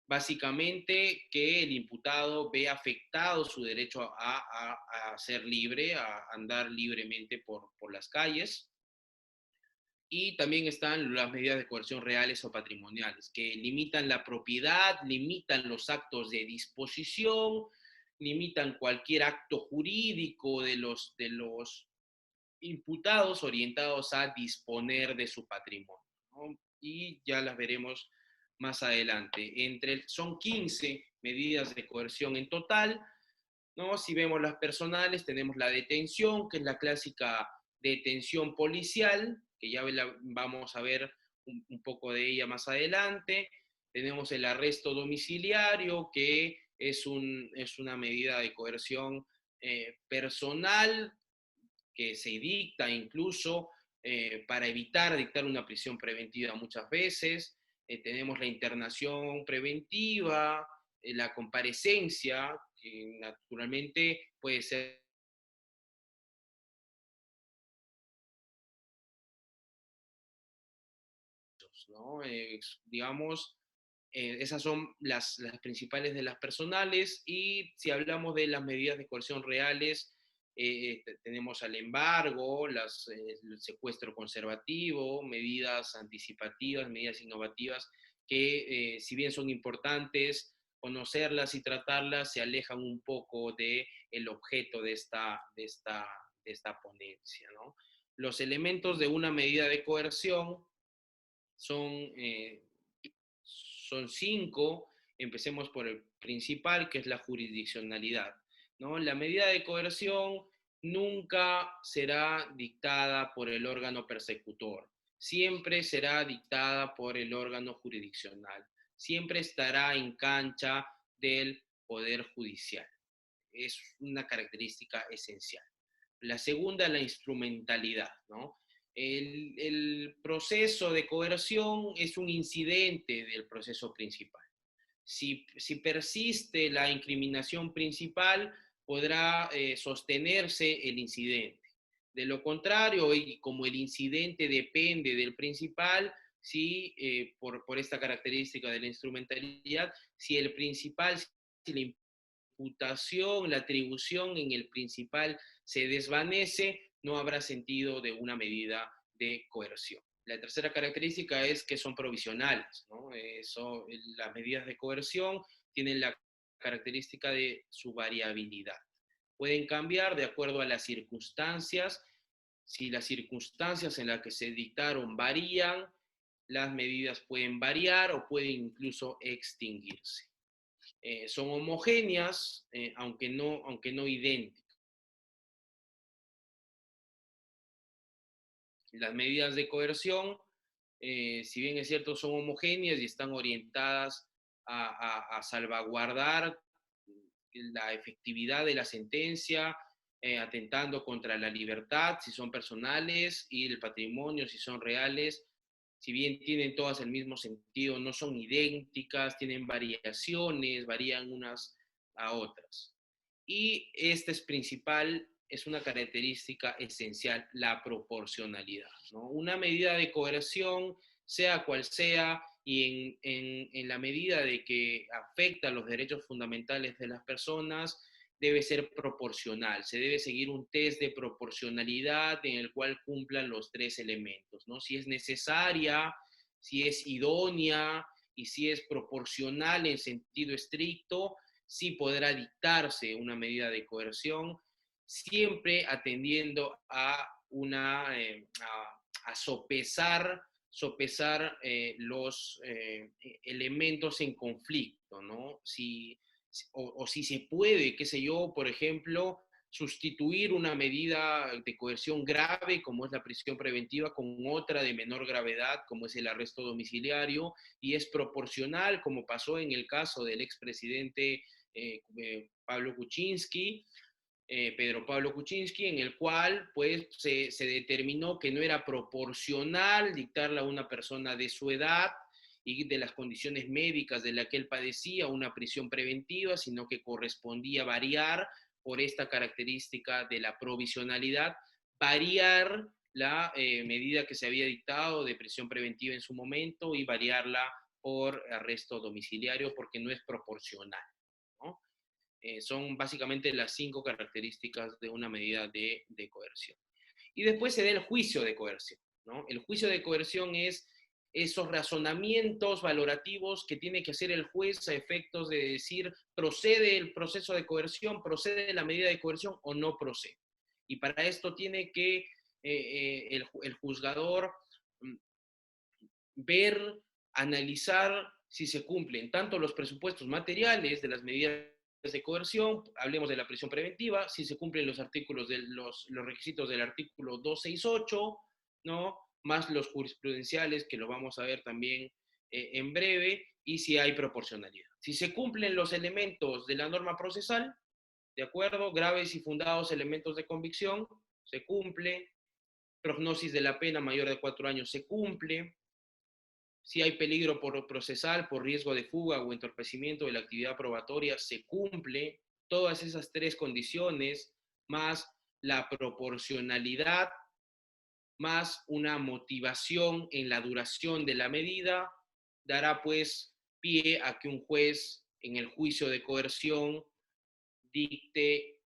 A: básicamente que el imputado ve afectado su derecho a ser libre, a andar libremente por las calles. Y también están las medidas de coerción reales o patrimoniales, que limitan la propiedad, limitan los actos de disposición, limitan cualquier acto jurídico de los imputados orientados a disponer de su patrimonio, ¿no? Y ya las veremos más adelante. Son 15 medidas de coerción en total, ¿no? Si vemos las personales, tenemos la detención, que es la clásica detención policial, que ya vamos a ver un poco de ella más adelante. Tenemos el arresto domiciliario, que es una medida de coerción personal que se dicta incluso para evitar dictar una prisión preventiva muchas veces. Tenemos la internación preventiva, la comparecencia, que naturalmente puede ser, ¿no? Digamos, esas son las principales de las personales, y si hablamos de las medidas de coerción reales, tenemos al embargo, el secuestro conservativo, medidas anticipativas, medidas innovativas, que si bien son importantes, conocerlas y tratarlas se alejan un poco del objeto de esta ponencia, ¿no? Los elementos de una medida de coerción son, eh, son 5. Empecemos por el principal, que es la jurisdiccionalidad, ¿no? La medida de coerción nunca será dictada por el órgano persecutor, siempre será dictada por el órgano jurisdiccional, siempre estará en cancha del Poder Judicial. Es una característica esencial. La segunda, la instrumentalidad, ¿no? El proceso de coerción es un incidente del proceso principal. Si persiste la incriminación principal, podrá sostenerse el incidente. De lo contrario, y como el incidente depende del principal, por esta característica de la instrumentalidad, si el principal, si la imputación, la atribución en el principal se desvanece, no habrá sentido de una medida de coerción. La tercera característica es que son provisionales, ¿no? Las medidas de coerción tienen la característica de su variabilidad. Pueden cambiar de acuerdo a las circunstancias. Si las circunstancias en las que se dictaron varían, las medidas pueden variar o pueden incluso extinguirse. Son homogéneas, aunque no idénticas. Las medidas de coerción, si bien es cierto, son homogéneas y están orientadas a salvaguardar la efectividad de la sentencia, atentando contra la libertad, si son personales, y el patrimonio, si son reales. Si bien tienen todas el mismo sentido, no son idénticas, tienen variaciones, varían unas a otras. Y esta es principal, es una característica esencial, la proporcionalidad, ¿no? Una medida de coerción, sea cual sea, y en la medida de que afecta los derechos fundamentales de las personas, debe ser proporcional. Se debe seguir un test de proporcionalidad en el cual cumplan los 3 elementos, ¿no? Si es necesaria, si es idónea y si es proporcional en sentido estricto, sí podrá dictarse una medida de coerción, siempre atendiendo a sopesar sopesar los elementos en conflicto, ¿no? O si se puede, qué sé yo, por ejemplo, sustituir una medida de coerción grave, como es la prisión preventiva, con otra de menor gravedad, como es el arresto domiciliario, y es proporcional, como pasó en el caso del expresidente Pablo Kuczynski, Pedro Pablo Kuczynski, en el cual pues, se determinó que no era proporcional dictarle a una persona de su edad y de las condiciones médicas de las que él padecía una prisión preventiva, sino que correspondía variar por esta característica de la provisionalidad, variar la medida que se había dictado de prisión preventiva en su momento y variarla por arresto domiciliario porque no es proporcional, ¿no? Son básicamente las 5 características de una medida de coerción. Y después se da el juicio de coerción, ¿no? El juicio de coerción es esos razonamientos valorativos que tiene que hacer el juez a efectos de decir, ¿procede el proceso de coerción, procede la medida de coerción o no procede? Y para esto tiene que el juzgador ver, analizar si se cumplen tanto los presupuestos materiales de las medidas de coerción, hablemos de la prisión preventiva, si se cumplen los artículos de los requisitos del artículo 268, ¿no? Más los jurisprudenciales, que lo vamos a ver también en breve, y si hay proporcionalidad. Si se cumplen los elementos de la norma procesal, ¿de acuerdo? Graves y fundados elementos de convicción, se cumple. Prognosis de la pena mayor de 4 años, se cumple. Si hay peligro por procesal, por riesgo de fuga o entorpecimiento de la actividad probatoria, se cumple. Todas esas 3 condiciones, más la proporcionalidad, más una motivación en la duración de la medida, dará pues pie a que un juez en el juicio de coerción dicte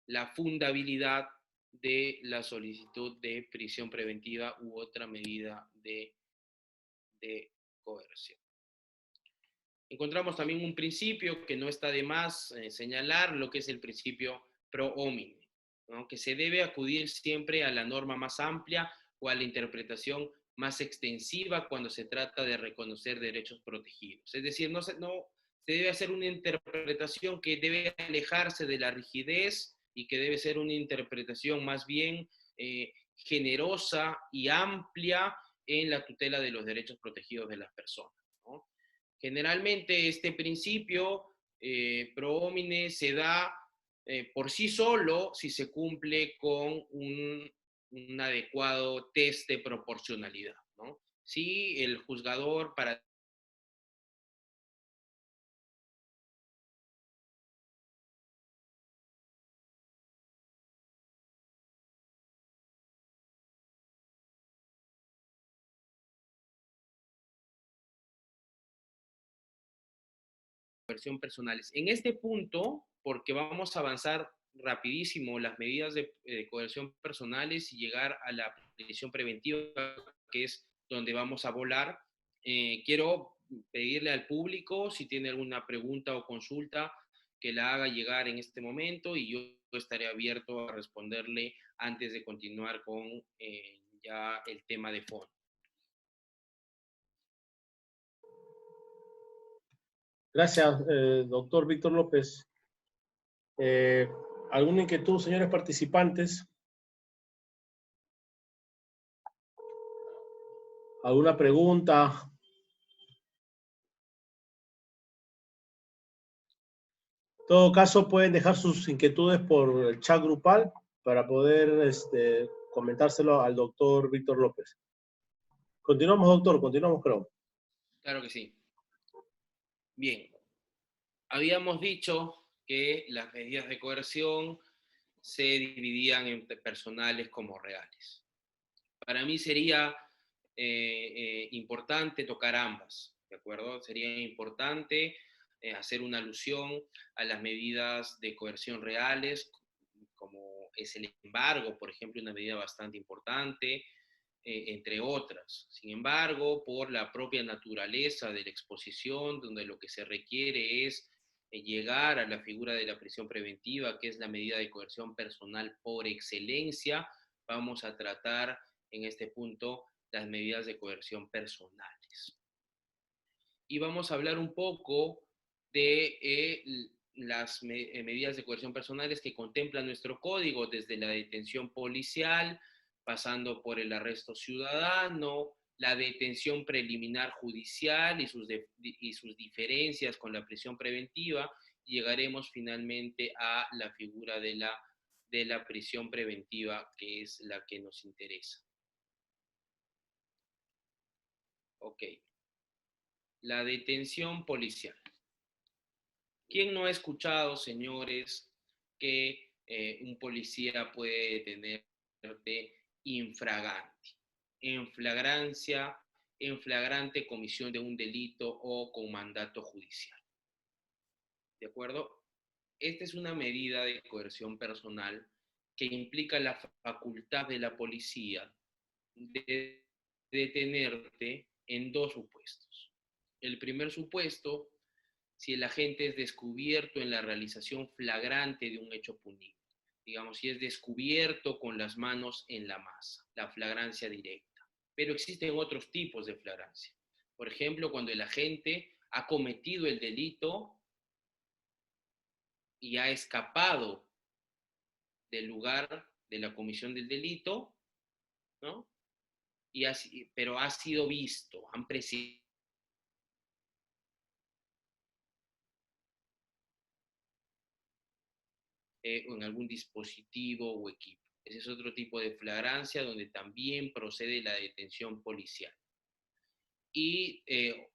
A: la fundabilidad de la solicitud de prisión preventiva u otra medida de coerción. Encontramos también un principio que no está de más señalar, lo que es el principio pro homine, ¿no? Que se debe acudir siempre a la norma más amplia o a la interpretación más extensiva cuando se trata de reconocer derechos protegidos. Es decir, no se debe hacer una interpretación que debe alejarse de la rigidez y que debe ser una interpretación más bien generosa y amplia en la tutela de los derechos protegidos de las personas, ¿no? Generalmente este principio pro homine se da por sí solo si se cumple con un adecuado test de proporcionalidad, ¿no? Si el juzgador para coerción personales. En este punto, porque vamos a avanzar rapidísimo las medidas de coerción personales y llegar a la prisión preventiva, que es donde vamos a volar, quiero pedirle al público si tiene alguna pregunta o consulta que la haga llegar en este momento y yo estaré abierto a responderle antes de continuar con ya el tema de fondo.
B: Gracias, doctor Víctor López. ¿Alguna inquietud, señores participantes? ¿Alguna pregunta? En todo caso, pueden dejar sus inquietudes por el chat grupal para poder comentárselo al doctor Víctor López. Continuamos, doctor, continuamos, creo.
A: Claro que sí. Bien, habíamos dicho que las medidas de coerción se dividían entre personales como reales. Para mí sería importante tocar ambas, ¿de acuerdo? Sería importante hacer una alusión a las medidas de coerción reales, como es el embargo, por ejemplo, una medida bastante importante, entre otras. Sin embargo, por la propia naturaleza de la exposición, donde lo que se requiere es llegar a la figura de la prisión preventiva, que es la medida de coerción personal por excelencia, vamos a tratar en este punto las medidas de coerción personales. Y vamos a hablar un poco de las medidas de coerción personales que contempla nuestro código, desde la detención policial, pasando por el arresto ciudadano, la detención preliminar judicial y sus diferencias con la prisión preventiva, y llegaremos finalmente a la figura de la prisión preventiva, que es la que nos interesa. Ok. La detención policial. ¿Quién no ha escuchado, señores, que un policía puede detenerte infragante, en flagrancia, en flagrante comisión de un delito o con mandato judicial? ¿De acuerdo? Esta es una medida de coerción personal que implica la facultad de la policía de detenerte en dos supuestos. El primer supuesto, si el agente es descubierto en la realización flagrante de un hecho punible. Digamos, si es descubierto con las manos en la masa, la flagrancia directa. Pero existen otros tipos de flagrancia. Por ejemplo, cuando el agente ha cometido el delito y ha escapado del lugar de la comisión del delito, ¿no? Pero ha sido visto, han presidido o en algún dispositivo o equipo. Ese es otro tipo de flagrancia donde también procede la detención policial. Y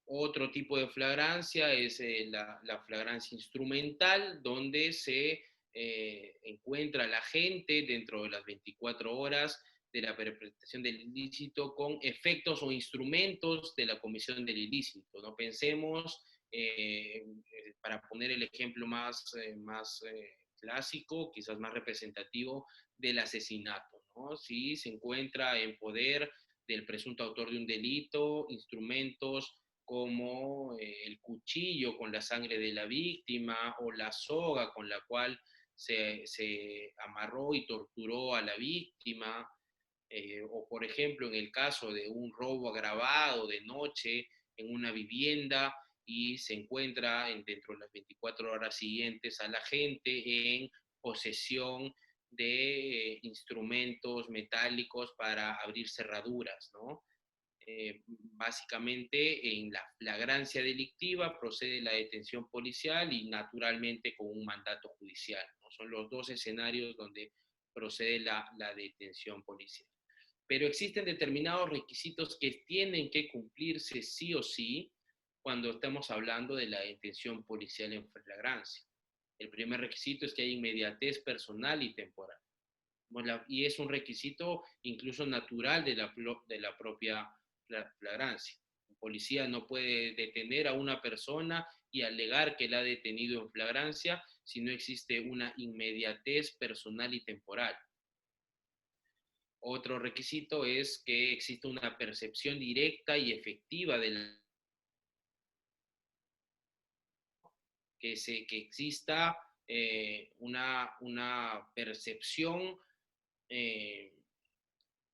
A: otro tipo de flagrancia es la flagrancia instrumental, donde se encuentra la gente dentro de las 24 horas de la perpetración del ilícito con efectos o instrumentos de la comisión del ilícito. No pensemos, para poner el ejemplo más clásico, quizás más representativo, del asesinato, ¿no? Si se encuentra en poder del presunto autor de un delito, instrumentos como el cuchillo con la sangre de la víctima o la soga con la cual se amarró y torturó a la víctima, o por ejemplo en el caso de un robo agravado de noche en una vivienda y se encuentra dentro de las 24 horas siguientes a la gente en posesión de instrumentos metálicos para abrir cerraduras, ¿no? Básicamente en la flagrancia delictiva procede la detención policial y naturalmente con un mandato judicial, ¿no? Son los dos escenarios donde procede la detención policial. Pero existen determinados requisitos que tienen que cumplirse sí o sí cuando estamos hablando de la detención policial en flagrancia. El primer requisito es que haya inmediatez personal y temporal. Y es un requisito incluso natural de la propia flagrancia. Un policía no puede detener a una persona y alegar que la ha detenido en flagrancia si no existe una inmediatez personal y temporal. Otro requisito es que exista una percepción directa y efectiva del que exista una percepción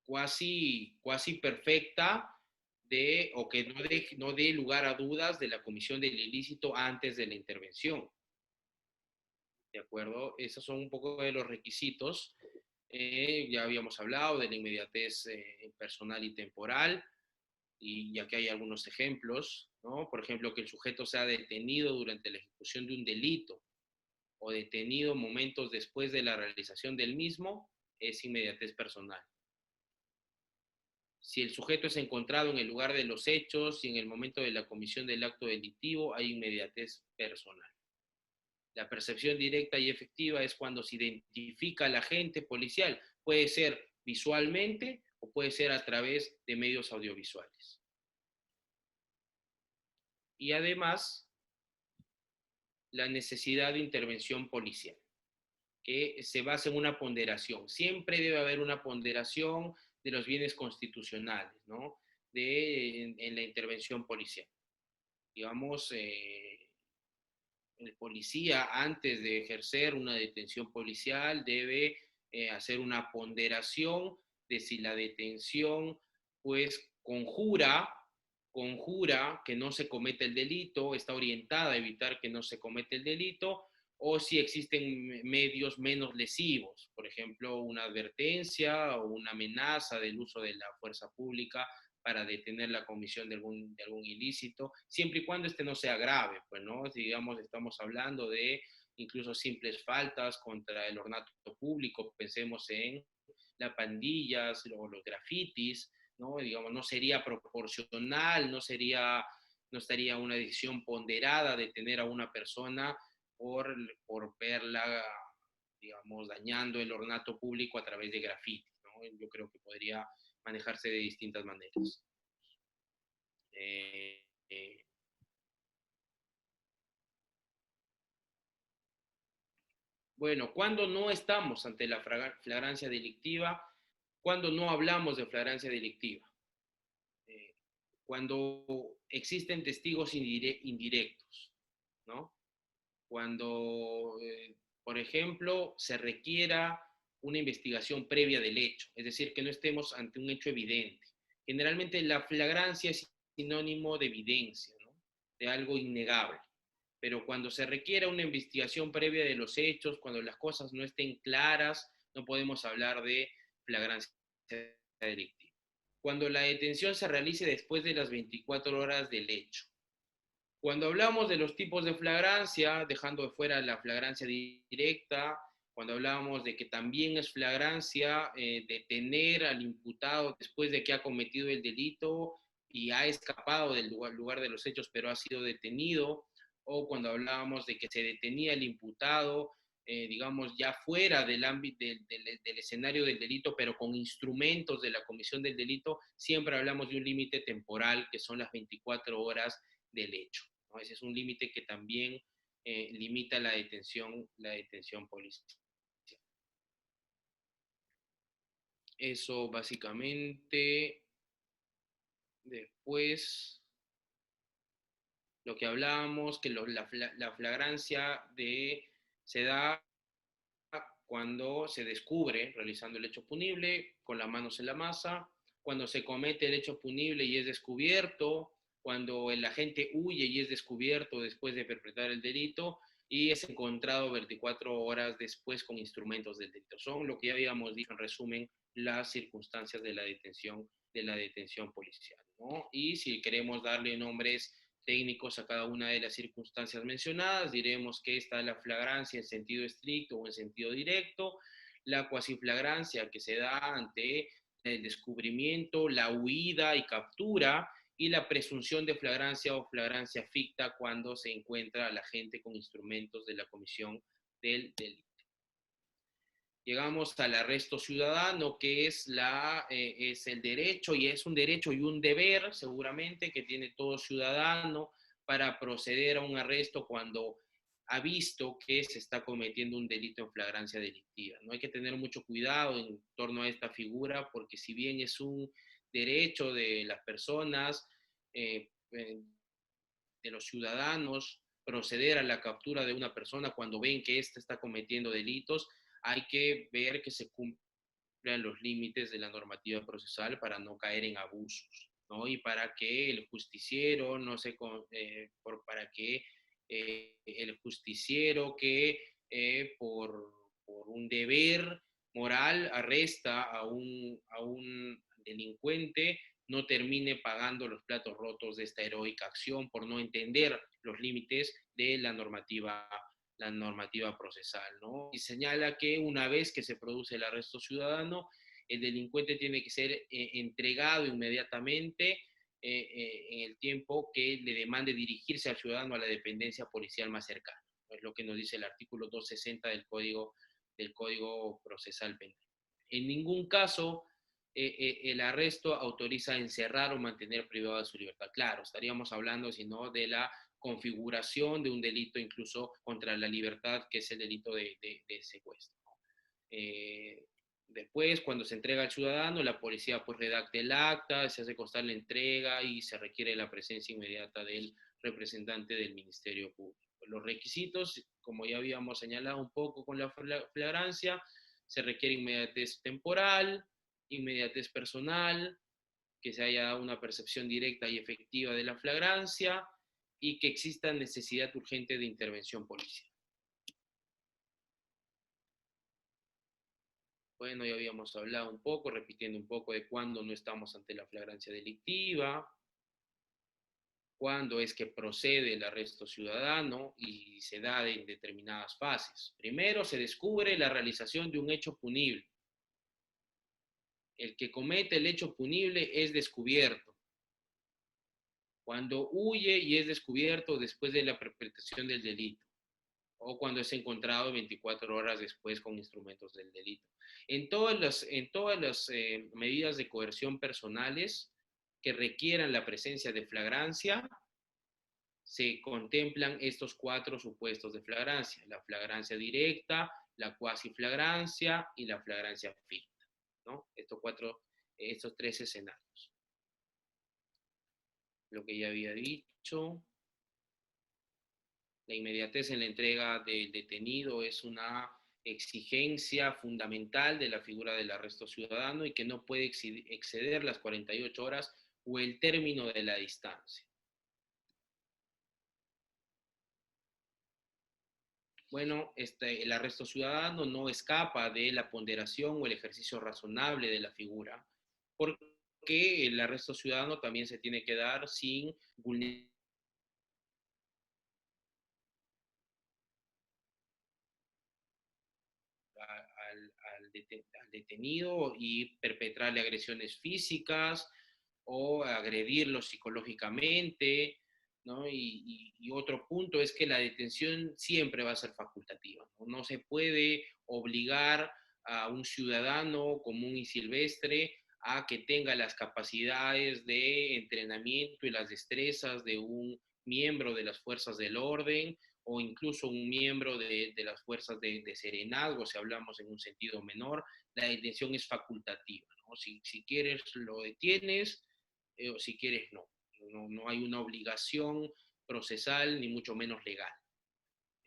A: cuasi perfecta o que no dé lugar a dudas de la comisión del ilícito antes de la intervención. ¿De acuerdo? Esos son un poco de los requisitos. Ya habíamos hablado de la inmediatez personal y temporal, y aquí hay algunos ejemplos, ¿no? Por ejemplo, que el sujeto sea detenido durante la ejecución de un delito o detenido momentos después de la realización del mismo, es inmediatez personal. Si el sujeto es encontrado en el lugar de los hechos y en el momento de la comisión del acto delictivo, hay inmediatez personal. La percepción directa y efectiva es cuando se identifica al agente policial. Puede ser visualmente o puede ser a través de medios audiovisuales. Y además, la necesidad de intervención policial, que se basa en una ponderación. Siempre debe haber una ponderación de los bienes constitucionales, ¿no? En la intervención policial. Digamos, el policía, antes de ejercer una detención policial, debe hacer una ponderación de si la detención pues conjura que no se cometa el delito, está orientada a evitar que no se cometa el delito, o si existen medios menos lesivos, por ejemplo, una advertencia o una amenaza del uso de la fuerza pública para detener la comisión de algún ilícito, siempre y cuando este no sea grave, pues, ¿no? Digamos, estamos hablando de incluso simples faltas contra el ornato público, pensemos en las pandillas o los grafitis, ¿no? Digamos, no sería proporcional, no estaría una decisión ponderada de tener a una persona por verla, digamos, dañando el ornato público a través de grafitis, ¿no? Yo creo que podría manejarse de distintas maneras. Eh, eh, bueno, cuando no estamos ante la flagrancia delictiva, cuando no hablamos de flagrancia delictiva, eh, cuando existen testigos indirectos, ¿no? Cuando, por ejemplo, se requiera una investigación previa del hecho, es decir, que no estemos ante un hecho evidente. Generalmente la flagrancia es sinónimo de evidencia, ¿no? De algo innegable. Pero cuando se requiera una investigación previa de los hechos, cuando las cosas no estén claras, no podemos hablar de flagrancia delictiva. Cuando la detención se realice después de las 24 horas del hecho. Cuando hablamos de los tipos de flagrancia, dejando de fuera la flagrancia directa, cuando hablamos de que también es flagrancia detener al imputado después de que ha cometido el delito y ha escapado del lugar de los hechos, pero ha sido detenido, o cuando hablábamos de que se detenía el imputado, digamos, ya fuera del ámbito del escenario del delito, pero con instrumentos de la comisión del delito, siempre hablamos de un límite temporal, que son las 24 horas del hecho, ¿no? Ese es un límite que también limita la detención policial. Eso básicamente. Después, lo que hablábamos, que la flagrancia se da cuando se descubre realizando el hecho punible, con las manos en la masa, cuando se comete el hecho punible y es descubierto, cuando el agente huye y es descubierto después de perpetrar el delito, y es encontrado 24 horas después con instrumentos del delito. Son lo que ya habíamos dicho en resumen, las circunstancias de la detención policial, ¿no? Y si queremos darle nombres técnicos a cada una de las circunstancias mencionadas, diremos que está la flagrancia en sentido estricto o en sentido directo, la cuasiflagrancia que se da ante el descubrimiento, la huida y captura, y la presunción de flagrancia o flagrancia ficta cuando se encuentra a la gente con instrumentos de la comisión del delito. Llegamos al arresto ciudadano, que es el derecho, y es un derecho y un deber, seguramente, que tiene todo ciudadano para proceder a un arresto cuando ha visto que se está cometiendo un delito en flagrancia delictiva. No hay que tener mucho cuidado en torno a esta figura, porque si bien es un derecho de las personas, de los ciudadanos, proceder a la captura de una persona cuando ven que ésta está cometiendo delitos, hay que ver que se cumplan los límites de la normativa procesal para no caer en abusos, ¿no? Y para que el justiciero no se, para que el justiciero que por un deber moral arresta a un delincuente no termine pagando los platos rotos de esta heroica acción por no entender los límites de la normativa procesal, ¿no? Y señala que una vez que se produce el arresto ciudadano, el delincuente tiene que ser entregado inmediatamente en el tiempo que le demande dirigirse al ciudadano a la dependencia policial más cercana. Es lo que nos dice el artículo 260 del Código Procesal Penal. En ningún caso el arresto autoriza encerrar o mantener privado de su libertad. Claro, estaríamos hablando, sino de la configuración de un delito incluso contra la libertad, que es el delito de secuestro. Después, cuando se entrega al ciudadano, la policía pues redacta el acta, se hace constar la entrega y se requiere la presencia inmediata del representante del Ministerio Público. Los requisitos, como ya habíamos señalado un poco con la flagrancia, se requiere inmediatez temporal, inmediatez personal, que se haya dado una percepción directa y efectiva de la flagrancia y que exista necesidad urgente de intervención policial. Bueno, ya habíamos hablado un poco, repitiendo un poco de cuándo no estamos ante la flagrancia delictiva, cuándo es que procede el arresto ciudadano y se da en determinadas fases. Primero, se descubre la realización de un hecho punible. El que comete el hecho punible es descubierto. Cuando huye y es descubierto después de la perpetración del delito, o cuando es encontrado 24 horas después con instrumentos del delito. En todas las medidas de coerción personales que requieran la presencia de flagrancia, se contemplan estos 4 supuestos de flagrancia: la flagrancia directa, la cuasiflagrancia y la flagrancia ficta, ¿no? Estos 3 escenarios. Lo que ya había dicho. La inmediatez en la entrega del detenido es una exigencia fundamental de la figura del arresto ciudadano y que no puede exceder las 48 horas o el término de la distancia. Bueno, el arresto ciudadano no escapa de la ponderación o el ejercicio razonable de la figura, porque el arresto ciudadano también se tiene que dar sin vulnerar al detenido y perpetrarle agresiones físicas o agredirlo psicológicamente, ¿no? Y otro punto es que la detención siempre va a ser facultativa, ¿no? No se puede obligar a un ciudadano común y silvestre a que tenga las capacidades de entrenamiento y las destrezas de un miembro de las fuerzas del orden o incluso un miembro de las fuerzas de serenazgo, si hablamos en un sentido menor. La detención es facultativa, ¿no? Si quieres lo detienes, o si quieres no. No hay una obligación procesal ni mucho menos legal.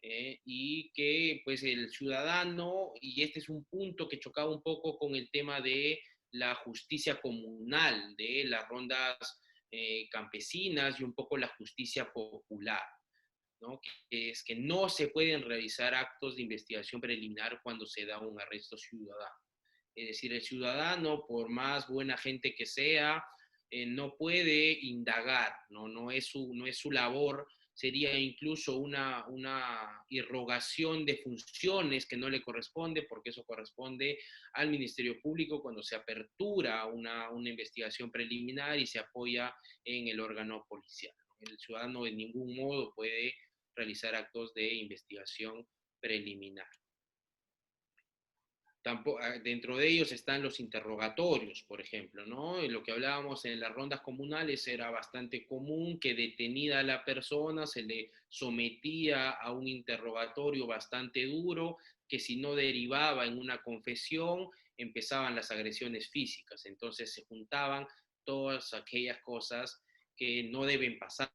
A: Y que pues el ciudadano, y este es un punto que chocaba un poco con el tema de la justicia comunal, de las rondas campesinas y un poco la justicia popular, ¿no? Que es que no se pueden realizar actos de investigación preliminar cuando se da un arresto ciudadano. Es decir, el ciudadano, por más buena gente que sea, no puede indagar, no es su labor. Sería incluso una irrogación de funciones que no le corresponde, porque eso corresponde al Ministerio Público cuando se apertura una investigación preliminar y se apoya en el órgano policial. El ciudadano de ningún modo puede realizar actos de investigación preliminar. Dentro de ellos están los interrogatorios, por ejemplo, ¿no? En lo que hablábamos en las rondas comunales era bastante común que detenida la persona se le sometía a un interrogatorio bastante duro, que si no derivaba en una confesión, empezaban las agresiones físicas. Entonces se juntaban todas aquellas cosas que no deben pasar,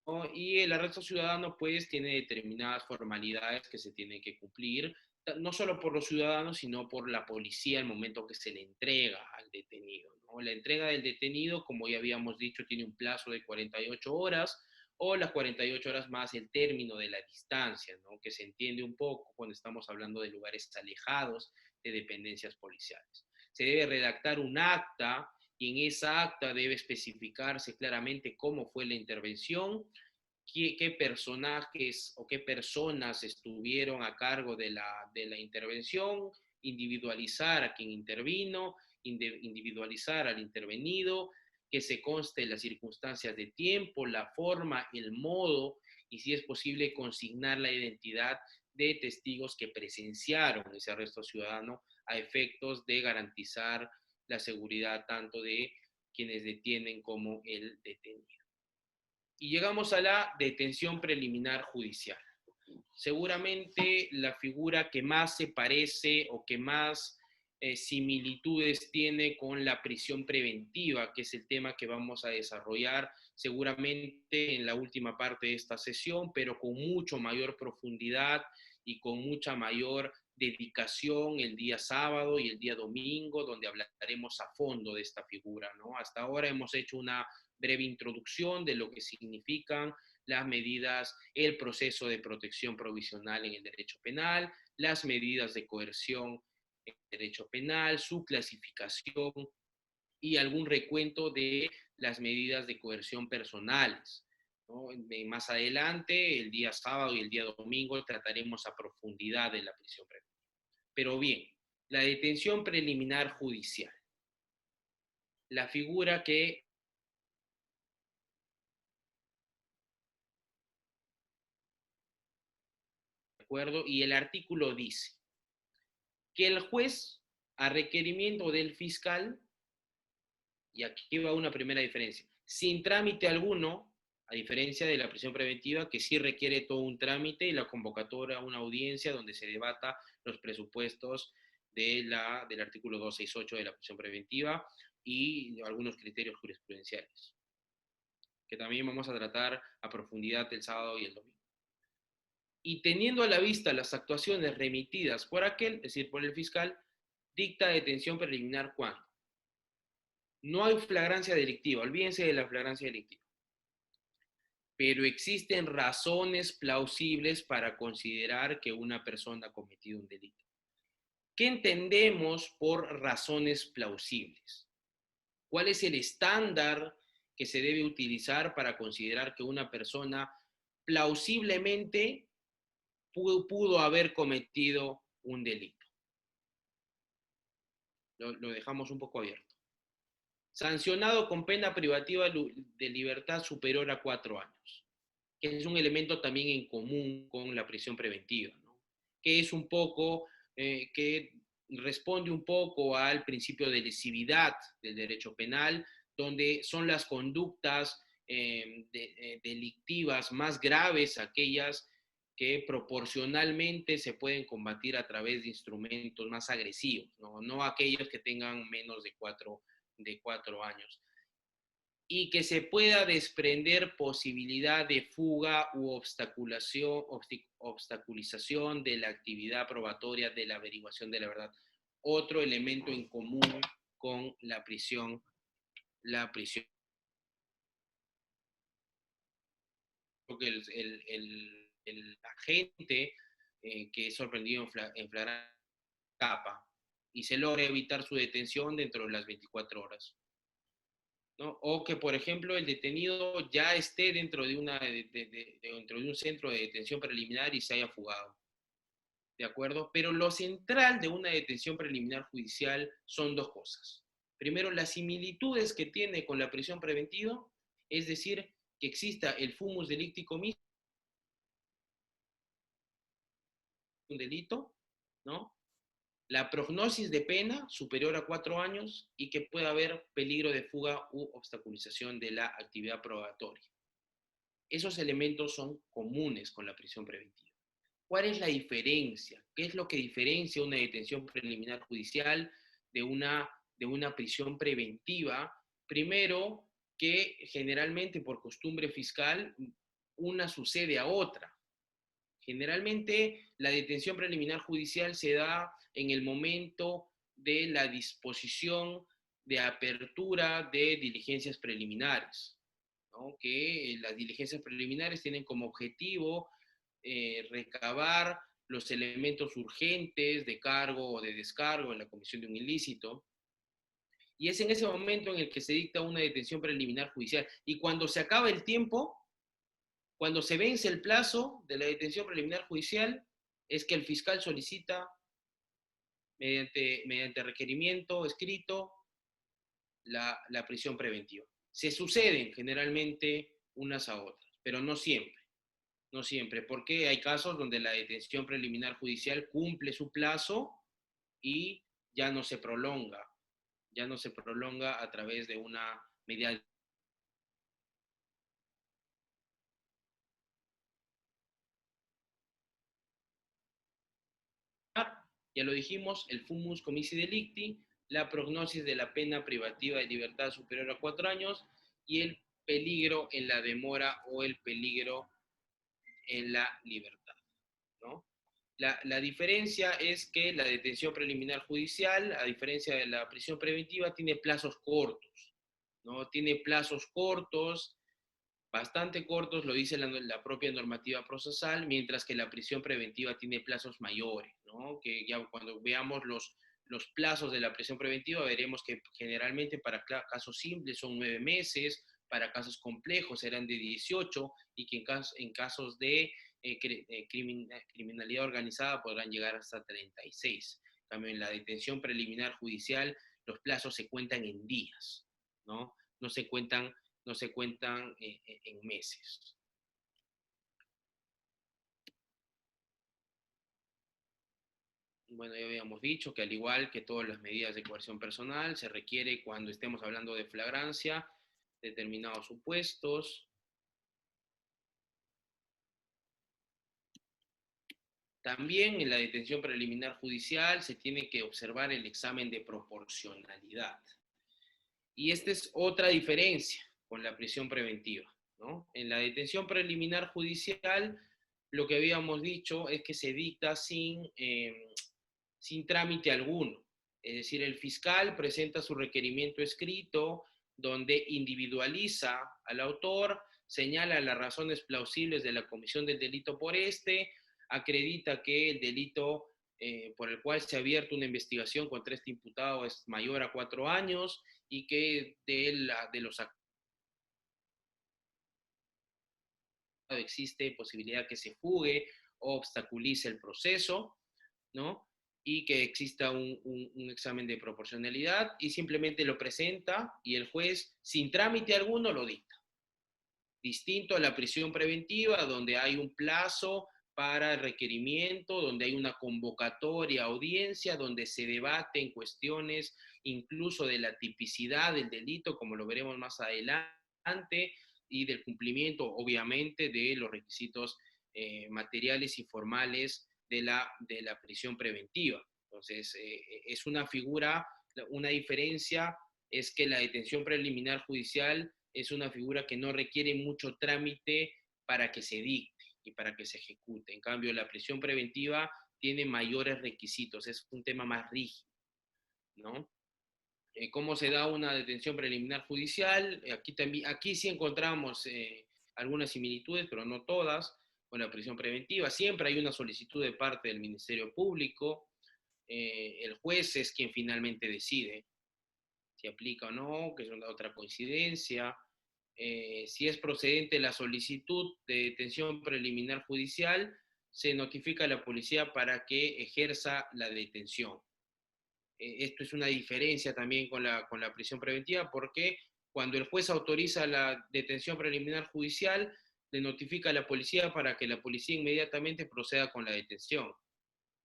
A: ¿no? Y el arresto ciudadano, pues, tiene determinadas formalidades que se tienen que cumplir, no solo por los ciudadanos, sino por la policía al momento que se le entrega al detenido, ¿no? La entrega del detenido, como ya habíamos dicho, tiene un plazo de 48 horas, o las 48 horas más el término de la distancia, ¿no? Que se entiende un poco cuando estamos hablando de lugares alejados de dependencias policiales. Se debe redactar un acta y en esa acta debe especificarse claramente cómo fue la intervención, qué personajes o qué personas estuvieron a cargo de la intervención, individualizar a quien intervino, individualizar al intervenido, que se conste las circunstancias de tiempo, la forma, el modo y si es posible consignar la identidad de testigos que presenciaron ese arresto ciudadano a efectos de garantizar la seguridad tanto de quienes detienen como el detenido. Y llegamos a la detención preliminar judicial. Seguramente la figura que más se parece o que más similitudes tiene con la prisión preventiva, que es el tema que vamos a desarrollar seguramente en la última parte de esta sesión, pero con mucho mayor profundidad y con mucha mayor dedicación el día sábado y el día domingo, donde hablaremos a fondo de esta figura, ¿no? Hasta ahora hemos hecho una breve introducción de lo que significan las medidas, el proceso de protección provisional en el derecho penal, las medidas de coerción en el derecho penal, su clasificación y algún recuento de las medidas de coerción personales, ¿no? Más adelante, el día sábado y el día domingo, trataremos a profundidad de la prisión preventiva. Pero bien, la detención preliminar judicial, la figura que, ¿de acuerdo? Y el artículo dice que el juez, a requerimiento del fiscal, y aquí va una primera diferencia, sin trámite alguno, a diferencia de la prisión preventiva, que sí requiere todo un trámite y la convocatoria a una audiencia donde se debata los presupuestos del artículo 268 de la prisión preventiva y algunos criterios jurisprudenciales, que también vamos a tratar a profundidad el sábado y el domingo. Y teniendo a la vista las actuaciones remitidas por aquel, es decir, por el fiscal, dicta detención preliminar cuando no hay flagrancia delictiva, olvídense de la flagrancia delictiva, pero existen razones plausibles para considerar que una persona ha cometido un delito. ¿Qué entendemos por razones plausibles? ¿Cuál es el estándar que se debe utilizar para considerar que una persona plausiblemente pudo haber cometido un delito? Lo dejamos un poco abierto. Sancionado con pena privativa de libertad superior a 4 años, que es un elemento también en común con la prisión preventiva, ¿no? Que es un poco, que responde un poco al principio de lesividad del derecho penal, donde son las conductas delictivas más graves aquellas que proporcionalmente se pueden combatir a través de instrumentos más agresivos, no aquellos que tengan menos de 4 años, y que se pueda desprender posibilidad de fuga u obstaculización de la actividad probatoria de la averiguación de la verdad. Otro elemento en común con la prisión que el agente que es sorprendido en flagrante escapa y se logra evitar su detención dentro de las 24 horas. ¿No? O que, por ejemplo, el detenido ya esté dentro de un centro de detención preliminar y se haya fugado. ¿De acuerdo? Pero lo central de una detención preliminar judicial son dos cosas. Primero, las similitudes que tiene con la prisión preventiva, es decir, que exista el fumus delicti commissus, un delito, ¿no? La prognosis de pena superior a 4 años y que pueda haber peligro de fuga u obstaculización de la actividad probatoria. Esos elementos son comunes con la prisión preventiva. ¿Cuál es la diferencia? ¿Qué es lo que diferencia una detención preliminar judicial de una prisión preventiva? Primero, que generalmente por costumbre fiscal una sucede a otra. Generalmente la detención preliminar judicial se da en el momento de la disposición de apertura de diligencias preliminares, ¿no? Que las diligencias preliminares tienen como objetivo recabar los elementos urgentes de cargo o de descargo en la comisión de un ilícito. Y es en ese momento en el que se dicta una detención preliminar judicial. Y cuando se acaba el tiempo, cuando se vence el plazo de la detención preliminar judicial, es que el fiscal solicita, mediante requerimiento escrito, la prisión preventiva. Se suceden generalmente unas a otras, pero no siempre. No siempre, porque hay casos donde la detención preliminar judicial cumple su plazo y ya no se prolonga a través de una medida. Ya lo dijimos, el fumus comissi delicti, la prognosis de la pena privativa de libertad superior a 4 años y el peligro en la demora o el peligro en la libertad, ¿no? La diferencia es que la detención preliminar judicial, a diferencia de la prisión preventiva, tiene plazos cortos, ¿no? Tiene plazos cortos, bastante cortos, lo dice la propia normativa procesal, mientras que la prisión preventiva tiene plazos mayores, ¿no? Que ya cuando veamos los plazos de la prisión preventiva veremos que generalmente para casos simples son 9 meses, para casos complejos serán de 18 y que en casos de criminalidad organizada podrán llegar hasta 36. En cambio, en la detención preliminar judicial los plazos se cuentan en días, ¿no? No se cuentan en meses. Bueno, ya habíamos dicho que al igual que todas las medidas de coerción personal, se requiere cuando estemos hablando de flagrancia, determinados supuestos. También en la detención preliminar judicial se tiene que observar el examen de proporcionalidad. Y esta es otra diferencia con la prisión preventiva, ¿no? En la detención preliminar judicial, lo que habíamos dicho es que se dicta sin trámite alguno. Es decir, el fiscal presenta su requerimiento escrito donde individualiza al autor, señala las razones plausibles de la comisión del delito por acredita que el delito por el cual se ha abierto una investigación contra este imputado es mayor a 4 años y que de los actos existe posibilidad que se fugue o obstaculice el proceso, ¿no? Y que exista un examen de proporcionalidad y simplemente lo presenta y el juez, sin trámite alguno, lo dicta. Distinto a la prisión preventiva, donde hay un plazo para el requerimiento, donde hay una convocatoria, audiencia, donde se debaten cuestiones incluso de la tipicidad del delito, como lo veremos más adelante, y del cumplimiento, obviamente, de los requisitos materiales y formales de la prisión preventiva. Entonces, es una figura, una diferencia es que la detención preliminar judicial es una figura que no requiere mucho trámite para que se dicte y para que se ejecute. En cambio, la prisión preventiva tiene mayores requisitos, es un tema más rígido, ¿no? ¿Cómo se da una detención preliminar judicial? Aquí sí encontramos algunas similitudes, pero no todas, con la prisión preventiva. Siempre hay una solicitud de parte del Ministerio Público. El juez es quien finalmente decide si aplica o no, que es una otra coincidencia. Si es procedente la solicitud de detención preliminar judicial, se notifica a la policía para que ejerza la detención. Esto es una diferencia también con la prisión preventiva, porque cuando el juez autoriza la detención preliminar judicial, le notifica a la policía para que la policía inmediatamente proceda con la detención,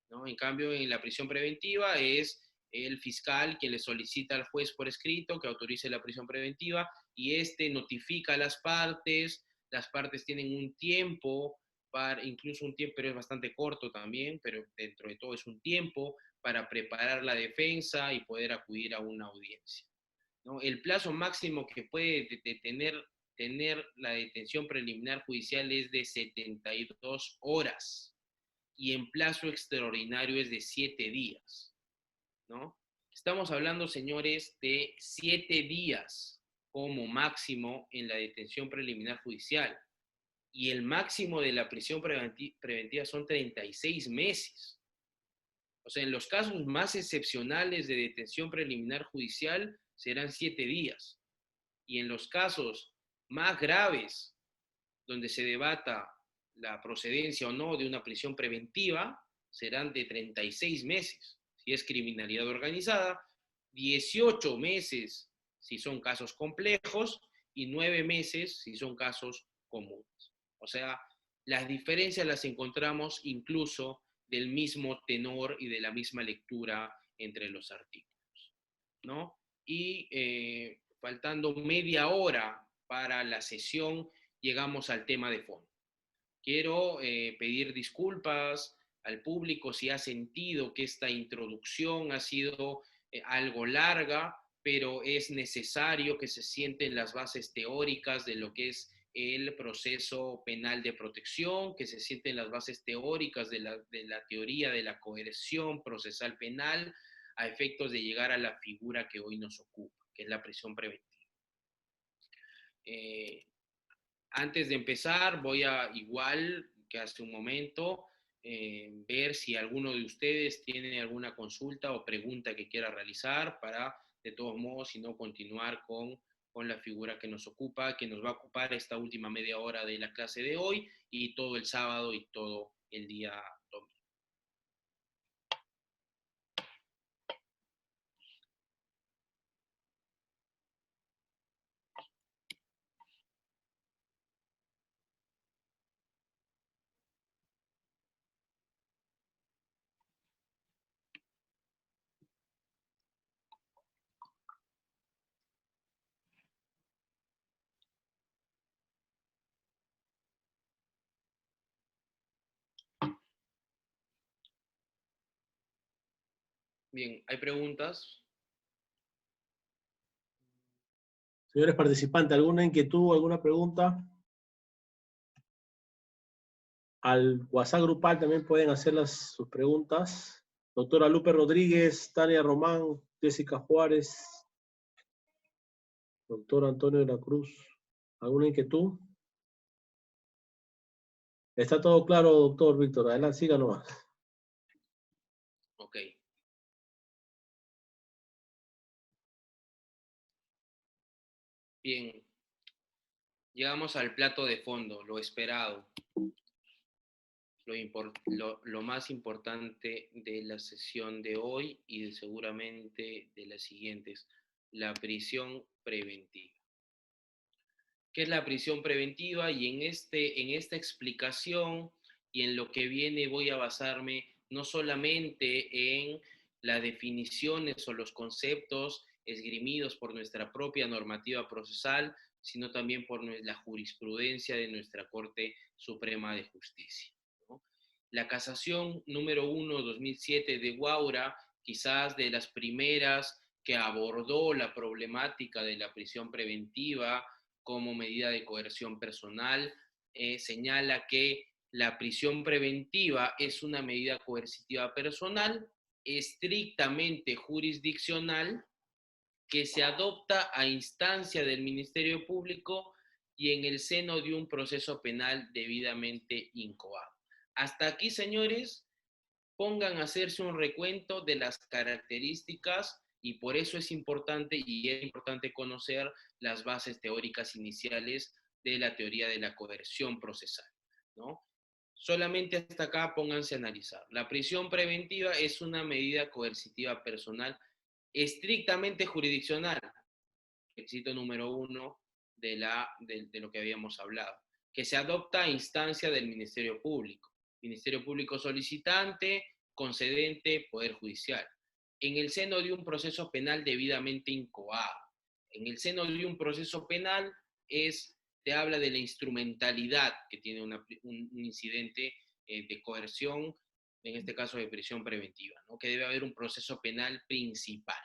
A: ¿no? En cambio, en la prisión preventiva es el fiscal quien le solicita al juez por escrito que autorice la prisión preventiva y este notifica a las partes tienen un tiempo, incluso un tiempo, pero es bastante corto también, pero dentro de todo es un tiempo para preparar la defensa y poder acudir a una audiencia, ¿no? El plazo máximo que puede tener la detención preliminar judicial es de 72 horas y en plazo extraordinario es de 7 días, ¿no? Estamos hablando, señores, de 7 días como máximo en la detención preliminar judicial y el máximo de la prisión preventiva son 36 meses. O sea, en los casos más excepcionales de detención preliminar judicial serán 7 días. Y en los casos más graves, donde se debata la procedencia o no de una prisión preventiva, serán de 36 meses, si es criminalidad organizada, 18 meses si son casos complejos y 9 meses si son casos comunes. O sea, las diferencias las encontramos incluso del mismo tenor y de la misma lectura entre los artículos, ¿no? Y faltando media hora para la sesión, llegamos al tema de fondo. Quiero pedir disculpas al público si ha sentido que esta introducción ha sido algo larga, pero es necesario que se sienten las bases teóricas de lo que es el proceso penal de protección, que se sienten las bases teóricas de la teoría de la coerción procesal penal a efectos de llegar a la figura que hoy nos ocupa, que es la prisión preventiva. Antes de empezar, voy a, igual que hace un momento, ver si alguno de ustedes tiene alguna consulta o pregunta que quiera realizar para, de todos modos, si no, continuar con la figura que nos ocupa, que nos va a ocupar esta última media hora de la clase de hoy y todo el sábado y todo el día domingo. Bien, ¿hay preguntas?
B: Señores participantes, ¿alguna inquietud, alguna pregunta? Al WhatsApp grupal también pueden hacer sus preguntas. Doctora Lupe Rodríguez, Tania Román, Jessica Juárez, doctor Antonio de la Cruz. ¿Alguna inquietud? Está todo claro, doctor Víctor. Adelante, siga nomás.
A: Ok. Bien, llegamos al plato de fondo, lo esperado. Lo más importante de la sesión de hoy y seguramente de las siguientes, la prisión preventiva. ¿Qué es la prisión preventiva? Y en esta explicación y en lo que viene voy a basarme no solamente en las definiciones o los conceptos esgrimidos por nuestra propia normativa procesal, sino también por la jurisprudencia de nuestra Corte Suprema de Justicia, ¿no? La casación número 1 2007 de Guaura, quizás de las primeras que abordó la problemática de la prisión preventiva como medida de coerción personal, señala que la prisión preventiva es una medida coercitiva personal estrictamente jurisdiccional que se adopta a instancia del Ministerio Público y en el seno de un proceso penal debidamente incoado. Hasta aquí, señores, pongan a hacerse un recuento de las características y por eso es importante conocer las bases teóricas iniciales de la teoría de la coerción procesal, ¿no? Solamente hasta acá pónganse a analizar. La prisión preventiva es una medida coercitiva personal estrictamente jurisdiccional, requisito número 1 de lo que habíamos hablado, que se adopta a instancia del Ministerio Público. Ministerio Público solicitante, concedente, Poder Judicial. En el seno de un proceso penal debidamente incoado. En el seno de un proceso penal te habla de la instrumentalidad que tiene un incidente de coerción, en este caso de prisión preventiva, ¿no? Que debe haber un proceso penal principal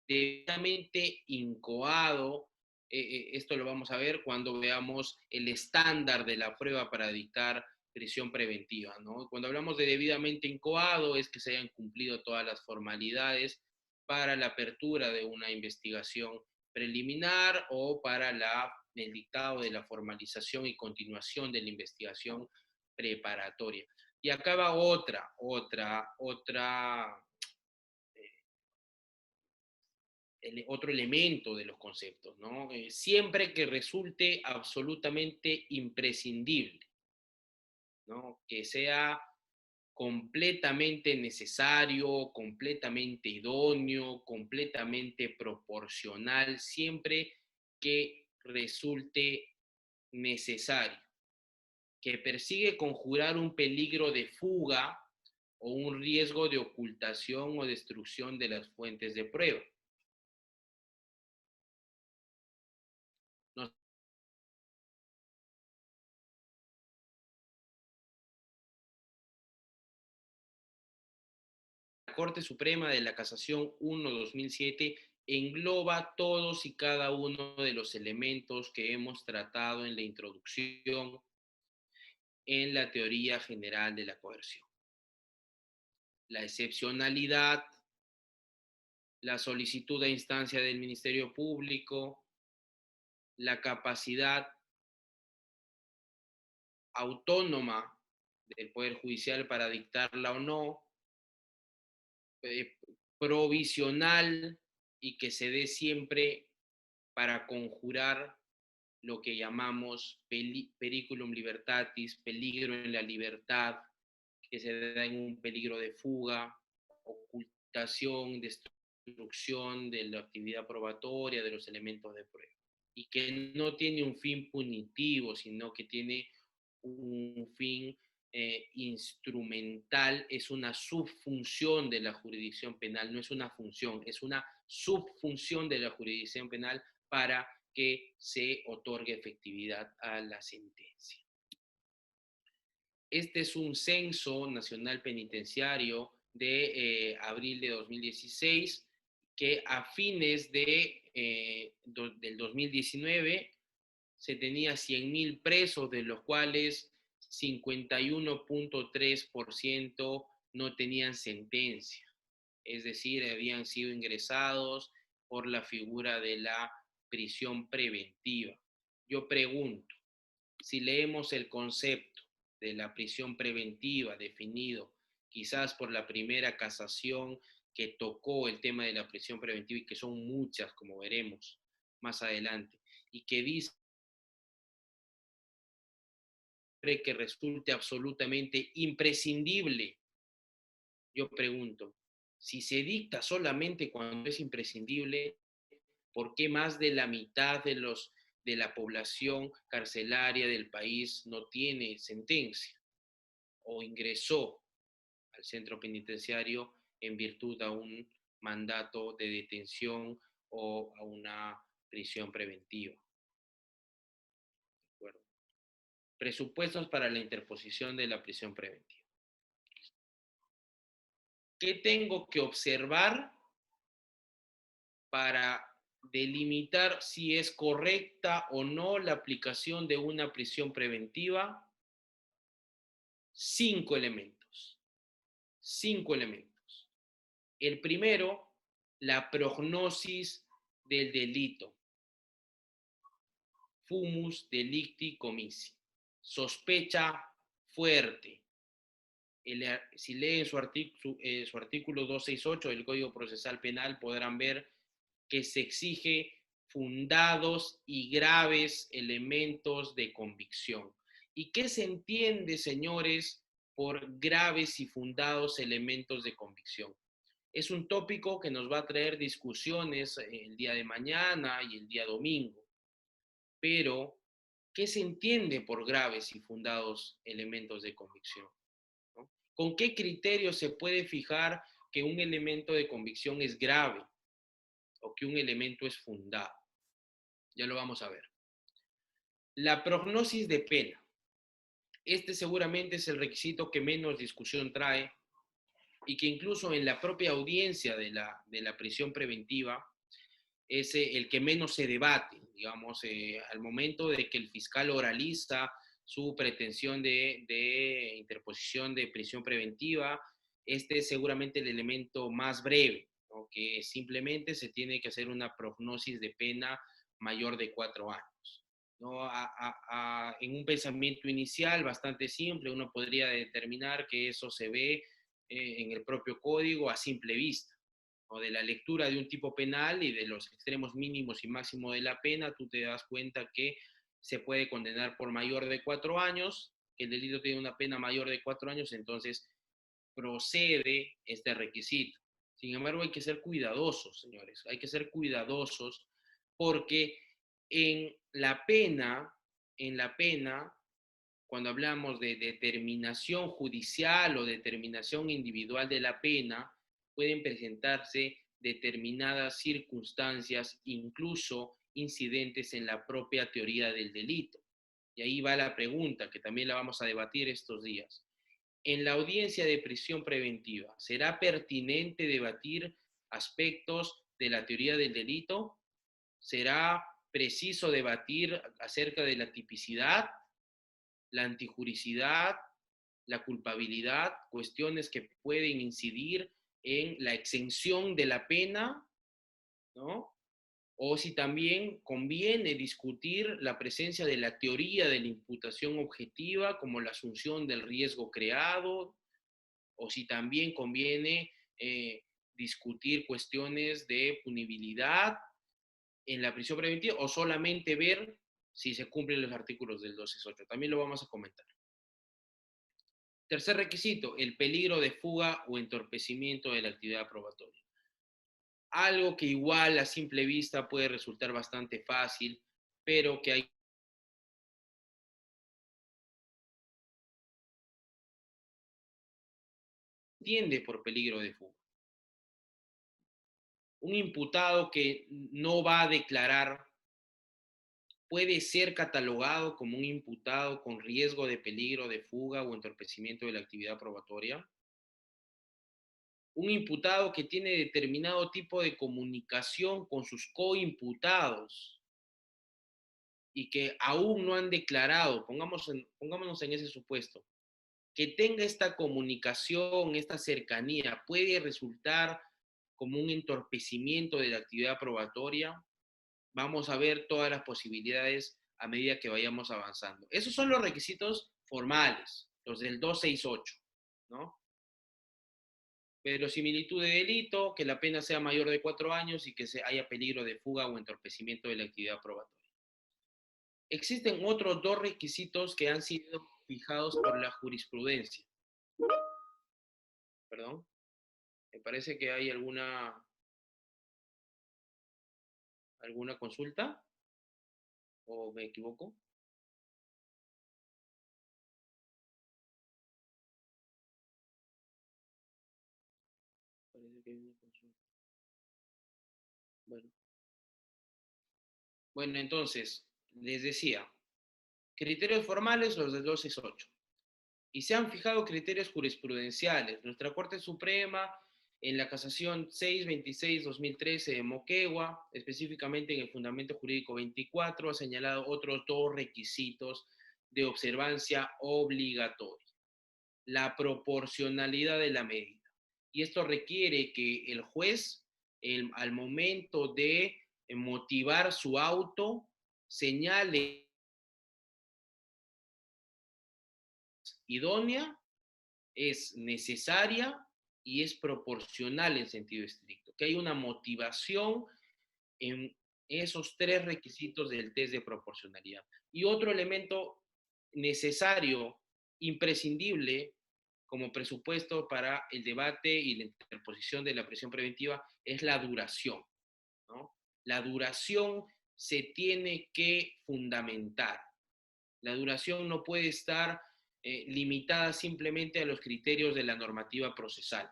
A: debidamente incoado. Esto lo vamos a ver cuando veamos el estándar de la prueba para dictar prisión preventiva, ¿no? Cuando hablamos de debidamente incoado es que se hayan cumplido todas las formalidades para la apertura de una investigación preliminar o para el dictado de la formalización y continuación de la investigación preparatoria. Y acá va otra otro elemento de los conceptos, ¿no? Siempre que resulte absolutamente imprescindible, ¿no? Que sea completamente necesario, completamente idóneo, completamente proporcional, siempre que resulte necesario, que persigue conjurar un peligro de fuga o un riesgo de ocultación o destrucción de las fuentes de prueba. La Corte Suprema de la Casación 1-2007 engloba todos y cada uno de los elementos que hemos tratado en la introducción en la teoría general de la coerción. La excepcionalidad, la solicitud a instancia del Ministerio Público, la capacidad autónoma del Poder Judicial para dictarla o no, provisional y que se dé siempre para conjurar lo que llamamos periculum libertatis, peligro en la libertad, que se da en un peligro de fuga, ocultación, destrucción de la actividad probatoria, de los elementos de prueba, y que no tiene un fin punitivo, sino que tiene un fin instrumental, es una subfunción de la jurisdicción penal, no es una función, es una subfunción de la jurisdicción penal para que se otorgue efectividad a la sentencia. Este es un censo nacional penitenciario de abril de 2016, que a fines del 2019 se tenía 100.000 presos, de los cuales 51.3% no tenían sentencia. Es decir, habían sido ingresados por la figura de la prisión preventiva. Yo pregunto, si leemos el concepto de la prisión preventiva definido quizás por la primera casación que tocó el tema de la prisión preventiva, y que son muchas, como veremos más adelante, y que dice que resulte absolutamente imprescindible, yo pregunto, si se dicta solamente cuando es imprescindible, ¿por qué más de la mitad de la población carcelaria del país no tiene sentencia o ingresó al centro penitenciario en virtud a un mandato de detención o a una prisión preventiva? ¿De acuerdo? Presupuestos para la interposición de la prisión preventiva. ¿Qué tengo que observar para delimitar si es correcta o no la aplicación de una prisión preventiva? 5 elementos. 5 elementos. El primero, la prognosis del delito. Fumus delicti comissi. Sospecha fuerte. Si leen su artículo 268 del Código Procesal Penal, podrán ver que se exige fundados y graves elementos de convicción. ¿Y qué se entiende, señores, por graves y fundados elementos de convicción? Es un tópico que nos va a traer discusiones el día de mañana y el día domingo. Pero, ¿qué se entiende por graves y fundados elementos de convicción? ¿No? ¿Con qué criterio se puede fijar que un elemento de convicción es grave o que un elemento es fundado? Ya lo vamos a ver. La prognosis de pena. Este seguramente es el requisito que menos discusión trae y que incluso en la propia audiencia de la prisión preventiva es el que menos se debate, digamos, al momento de que el fiscal oraliza su pretensión de interposición de prisión preventiva. Este es seguramente el elemento más breve, ¿no? Que simplemente se tiene que hacer una prognosis de pena mayor de 4 años. ¿No? En un pensamiento inicial bastante simple, uno podría determinar que eso se ve en el propio código a simple vista, o de la lectura de un tipo penal y de los extremos mínimos y máximos de la pena, tú te das cuenta que se puede condenar por mayor de 4 años, que el delito tiene una pena mayor de 4 años, entonces procede este requisito. Sin embargo, hay que ser cuidadosos, señores, hay que ser cuidadosos porque en la pena, cuando hablamos de determinación judicial o determinación individual de la pena, pueden presentarse determinadas circunstancias, incluso incidentes en la propia teoría del delito. Y ahí va la pregunta, que también la vamos a debatir estos días. En la audiencia de prisión preventiva, ¿será pertinente debatir aspectos de la teoría del delito, será preciso debatir acerca de la tipicidad, la antijuricidad, la culpabilidad, cuestiones que pueden incidir en la exención de la pena, ¿no? O si también conviene discutir la presencia de la teoría de la imputación objetiva como la asunción del riesgo creado, o si también conviene discutir cuestiones de punibilidad en la prisión preventiva o solamente ver si se cumplen los artículos del 268. También lo vamos a comentar. Tercer requisito, el peligro de fuga o entorpecimiento de la actividad probatoria. Algo que igual a simple vista puede resultar bastante fácil, pero que hay entiende por peligro de fuga. Un imputado que no va a declarar puede ser catalogado como un imputado con riesgo de peligro de fuga o entorpecimiento de la actividad probatoria. Un imputado que tiene determinado tipo de comunicación con sus coimputados y que aún no han declarado, pongámonos en ese supuesto, que tenga esta comunicación, esta cercanía, puede resultar como un entorpecimiento de la actividad probatoria. Vamos a ver todas las posibilidades a medida que vayamos avanzando. Esos son los requisitos formales, los del 268, ¿no? Verosimilitud de delito, que la pena sea mayor de 4 años y que haya peligro de fuga o entorpecimiento de la actividad probatoria. Existen otros dos requisitos que han sido fijados por la jurisprudencia. Perdón, me parece que hay alguna consulta, ¿o me equivoco? Parece que hay una consulta. Bueno, entonces, les decía, criterios formales los del 268. Y se han fijado criterios jurisprudenciales. Nuestra Corte Suprema, en la casación 626-2013 de Moquegua, específicamente en el Fundamento Jurídico 24, ha señalado otros dos requisitos de observancia obligatoria. La proporcionalidad de la medida. Y esto requiere que el juez, al momento de motivar su auto, señale idónea, es necesaria y es proporcional en sentido estricto, que hay una motivación en esos tres requisitos del test de proporcionalidad. Y otro elemento necesario, imprescindible, como presupuesto para el debate y la interposición de la prisión preventiva, es la duración, ¿no? La duración se tiene que fundamentar. La duración no puede estar limitada simplemente a los criterios de la normativa procesal,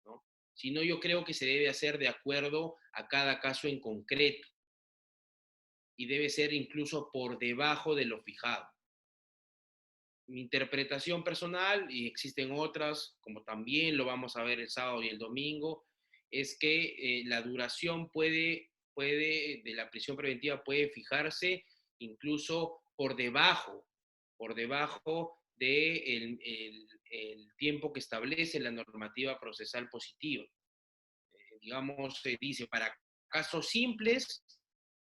A: ¿no? Sino yo creo que se debe hacer de acuerdo a cada caso en concreto y debe ser incluso por debajo de lo fijado. Mi interpretación personal, y existen otras, como también lo vamos a ver el sábado y el domingo, es que la duración de la prisión preventiva puede fijarse incluso por debajo del el tiempo que establece la normativa procesal positiva. Digamos, se dice, para casos simples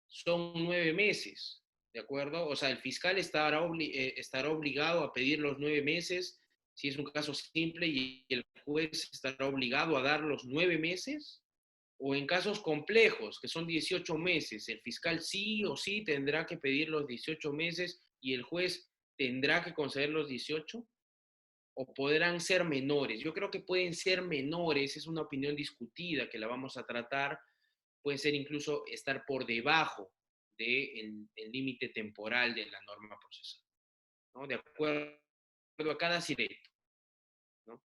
A: son 9 meses, ¿de acuerdo? O sea, el fiscal estará obligado a pedir los 9 meses si es un caso simple y el juez estará obligado a dar los 9 meses. O en casos complejos, que son 18 meses, el fiscal sí o sí tendrá que pedir los 18 meses y el juez tendrá que conceder los 18, o podrán ser menores. Yo creo que pueden ser menores, es una opinión discutida que la vamos a tratar, puede ser incluso estar por debajo del límite temporal de la norma procesal, ¿no? De acuerdo a cada directo, ¿no?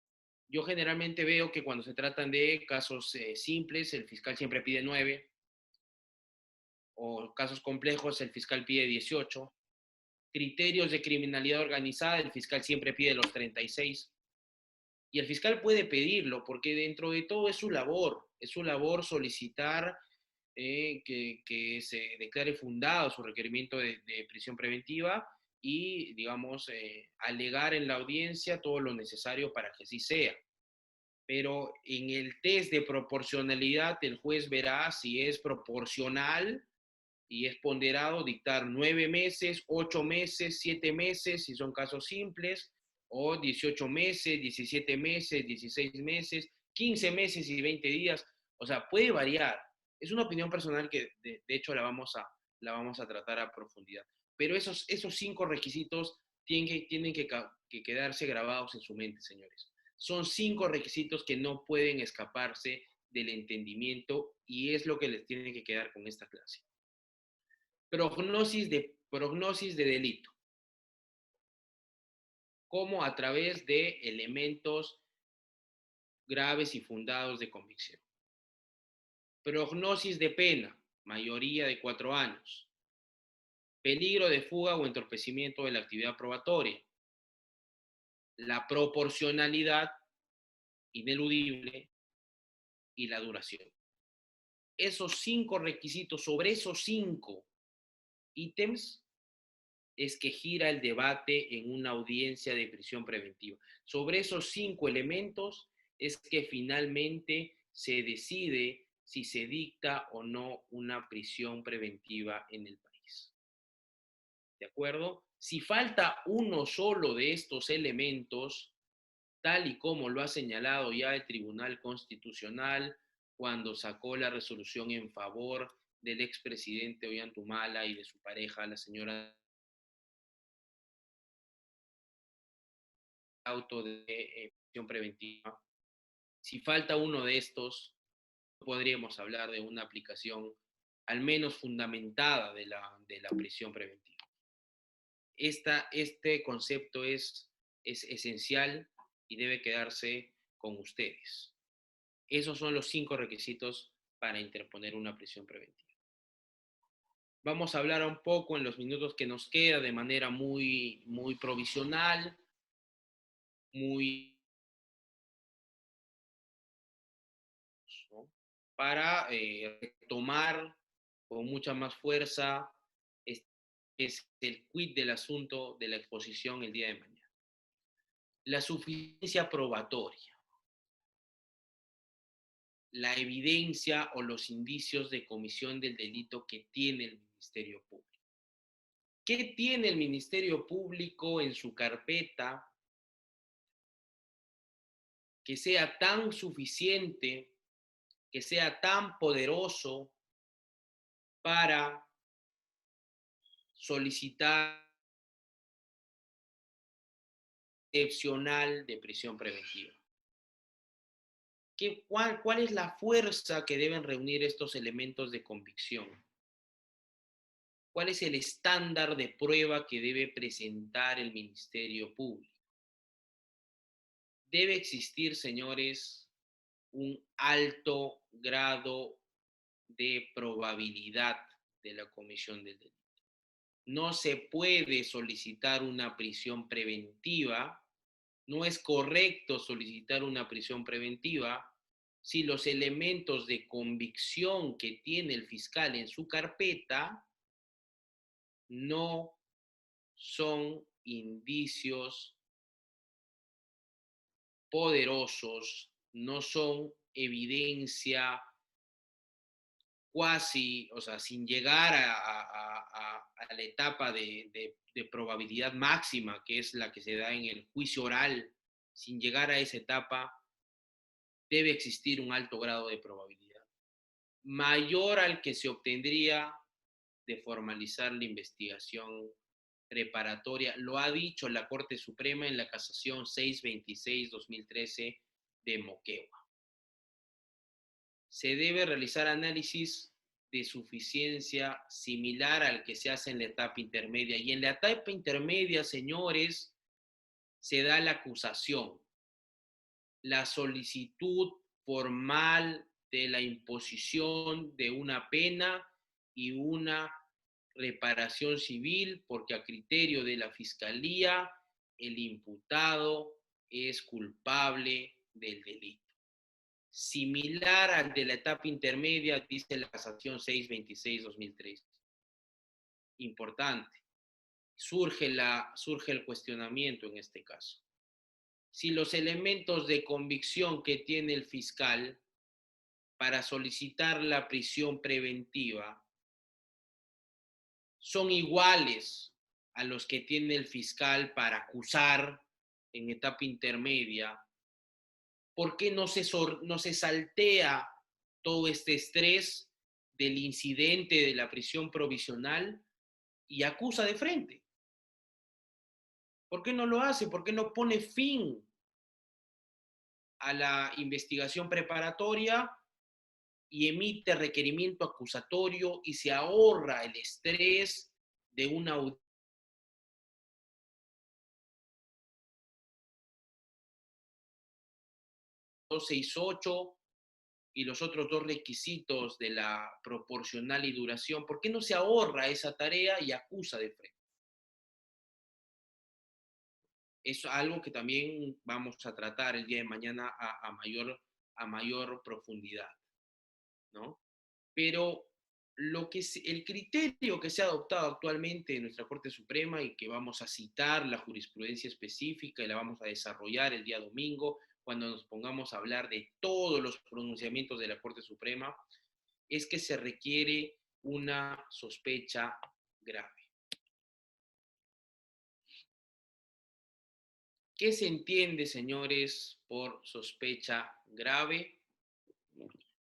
A: Yo generalmente veo que cuando se tratan de casos simples, el fiscal siempre pide 9, o casos complejos, el fiscal pide 18. Criterios de criminalidad organizada, el fiscal siempre pide los 36. Y el fiscal puede pedirlo porque dentro de todo es su labor. Es su labor solicitar que se declare fundado su requerimiento de prisión preventiva y, digamos, alegar en la audiencia todo lo necesario para que así sea. Pero en el test de proporcionalidad el juez verá si es proporcional y es ponderado dictar 9 meses, 8 meses, 7 meses, si son casos simples, o 18 meses, 17 meses, 16 meses, 15 meses y 20 días. O sea, puede variar. Es una opinión personal que de hecho la vamos a tratar a profundidad. Pero esos 5 requisitos tienen que quedarse grabados en su mente, señores. Son 5 requisitos que no pueden escaparse del entendimiento y es lo que les tiene que quedar con esta clase. Prognosis de delito, como a través de elementos graves y fundados de convicción. Prognosis de pena, mayoría de 4 años. Peligro de fuga o entorpecimiento de la actividad probatoria. La proporcionalidad ineludible y la duración. Esos 5 requisitos, sobre esos 5 ítems, es que gira el debate en una audiencia de prisión preventiva. Sobre esos 5 elementos es que finalmente se decide si se dicta o no una prisión preventiva en el país. ¿De acuerdo? Si falta uno solo de estos elementos, tal y como lo ha señalado ya el Tribunal Constitucional cuando sacó la resolución en favor del expresidente Ollanta y de su pareja, la señora auto de prisión preventiva. Si falta uno de estos, podríamos hablar de una aplicación al menos fundamentada de la prisión preventiva. Este concepto es esencial y debe quedarse con ustedes. Esos son los 5 requisitos para interponer una prisión preventiva. Vamos a hablar un poco en los minutos que nos queda de manera muy provisional, muy ¿no? Para retomar con mucha más fuerza es el quid del asunto de la exposición el día de mañana. La suficiencia probatoria, la evidencia o los indicios de comisión del delito que tiene el Ministerio Público. ¿Qué tiene el Ministerio Público en su carpeta que sea tan suficiente, que sea tan poderoso para solicitar excepcional de prisión preventiva? ¿Cuál es la fuerza que deben reunir estos elementos de convicción? ¿Cuál es el estándar de prueba que debe presentar el Ministerio Público? Debe existir, señores, un alto grado de probabilidad de la comisión del delito. No se puede solicitar una prisión preventiva, no es correcto solicitar una prisión preventiva si los elementos de convicción que tiene el fiscal en su carpeta no son indicios poderosos, no son evidencia cuasi, o sea, sin llegar a la etapa de probabilidad máxima, que es la que se da en el juicio oral, sin llegar a esa etapa, debe existir un alto grado de probabilidad, mayor al que se obtendría de formalizar la investigación preparatoria. Lo ha dicho la Corte Suprema en la casación 626-2013 de Moquegua. Se debe realizar análisis de suficiencia similar al que se hace en la etapa intermedia. Y en la etapa intermedia, señores, se da la acusación, la solicitud formal de la imposición de una pena y una reparación civil, porque a criterio de la Fiscalía, el imputado es culpable del delito. similar al de la etapa intermedia, dice la casación 626-2003. Importante. Surge el cuestionamiento en este caso. Si los elementos de convicción que tiene el fiscal para solicitar la prisión preventiva son iguales a los que tiene el fiscal para acusar en etapa intermedia, ¿por qué no se saltea todo este estrés del incidente de la prisión provisional y acusa de frente? ¿Por qué no lo hace? ¿Por qué no pone fin a la investigación preparatoria y emite requerimiento acusatorio y se ahorra el estrés de una audiencia 268 y los otros dos requisitos de la proporcional y duración? ¿Por qué no se ahorra esa tarea y acusa de frente? Es algo que también vamos a tratar el día de mañana a mayor profundidad, ¿no? Pero el criterio que se ha adoptado actualmente en nuestra Corte Suprema y que vamos a citar la jurisprudencia específica y la vamos a desarrollar el día domingo cuando nos pongamos a hablar de todos los pronunciamientos de la Corte Suprema, es que se requiere una sospecha grave. ¿Qué se entiende, señores, por sospecha grave?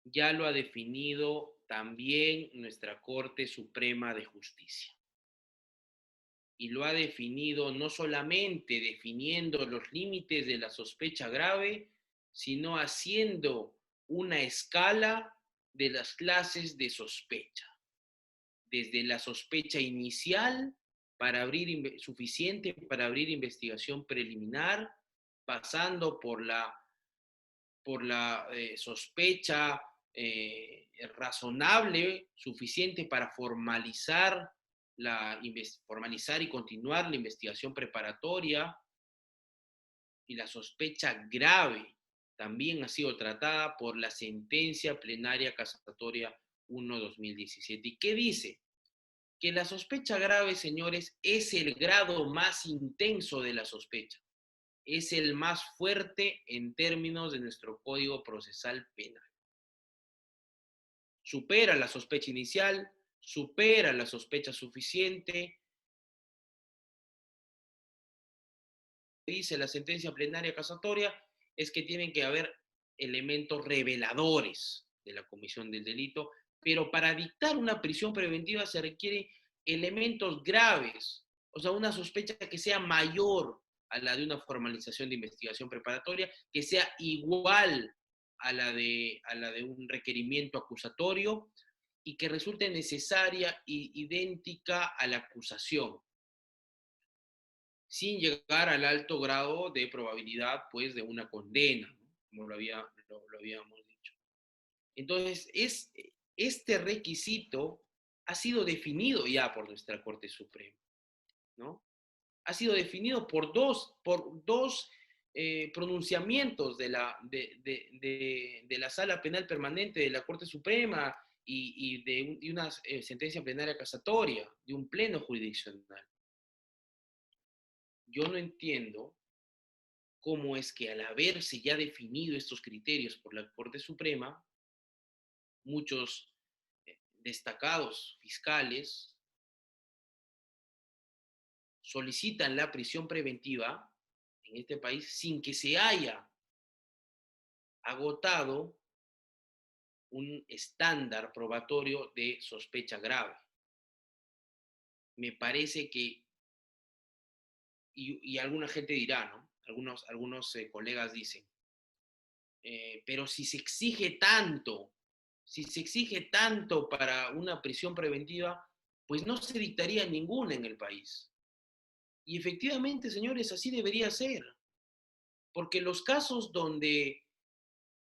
A: Ya lo ha definido también nuestra Corte Suprema de Justicia. Y lo ha definido no solamente definiendo los límites de la sospecha grave, sino haciendo una escala de las clases de sospecha. Desde la sospecha inicial, suficiente para abrir investigación preliminar, pasando por la sospecha razonable, suficiente para formalizar y continuar la investigación preparatoria, y la sospecha grave también ha sido tratada por la sentencia plenaria casatoria 1/2017. ¿Y qué dice? Que la sospecha grave, señores, es el grado más intenso de la sospecha. Es el más fuerte en términos de nuestro Código Procesal Penal. Supera la sospecha inicial, supera la sospecha suficiente. Dice la sentencia plenaria casatoria es que tienen que haber elementos reveladores de la comisión del delito, pero para dictar una prisión preventiva se requiere elementos graves, o sea, una sospecha que sea mayor a la de una formalización de investigación preparatoria, que sea igual a la de un requerimiento acusatorio y que resulte necesaria e idéntica a la acusación, sin llegar al alto grado de probabilidad, pues, de una condena, ¿no? Como lo habíamos dicho. Entonces, este requisito ha sido definido ya por nuestra Corte Suprema, ¿no? Ha sido definido por dos pronunciamientos de la Sala Penal Permanente de la Corte Suprema y de una sentencia plenaria casatoria, de un pleno jurisdiccional. Yo no entiendo cómo es que al haberse ya definido estos criterios por la Corte Suprema, muchos destacados fiscales solicitan la prisión preventiva en este país sin que se haya agotado un estándar probatorio de sospecha grave. Me parece que, y alguna gente dirá, ¿no? Algunos colegas dicen, pero si se exige tanto para una prisión preventiva, pues no se dictaría ninguna en el país. Y efectivamente, señores, así debería ser, porque los casos donde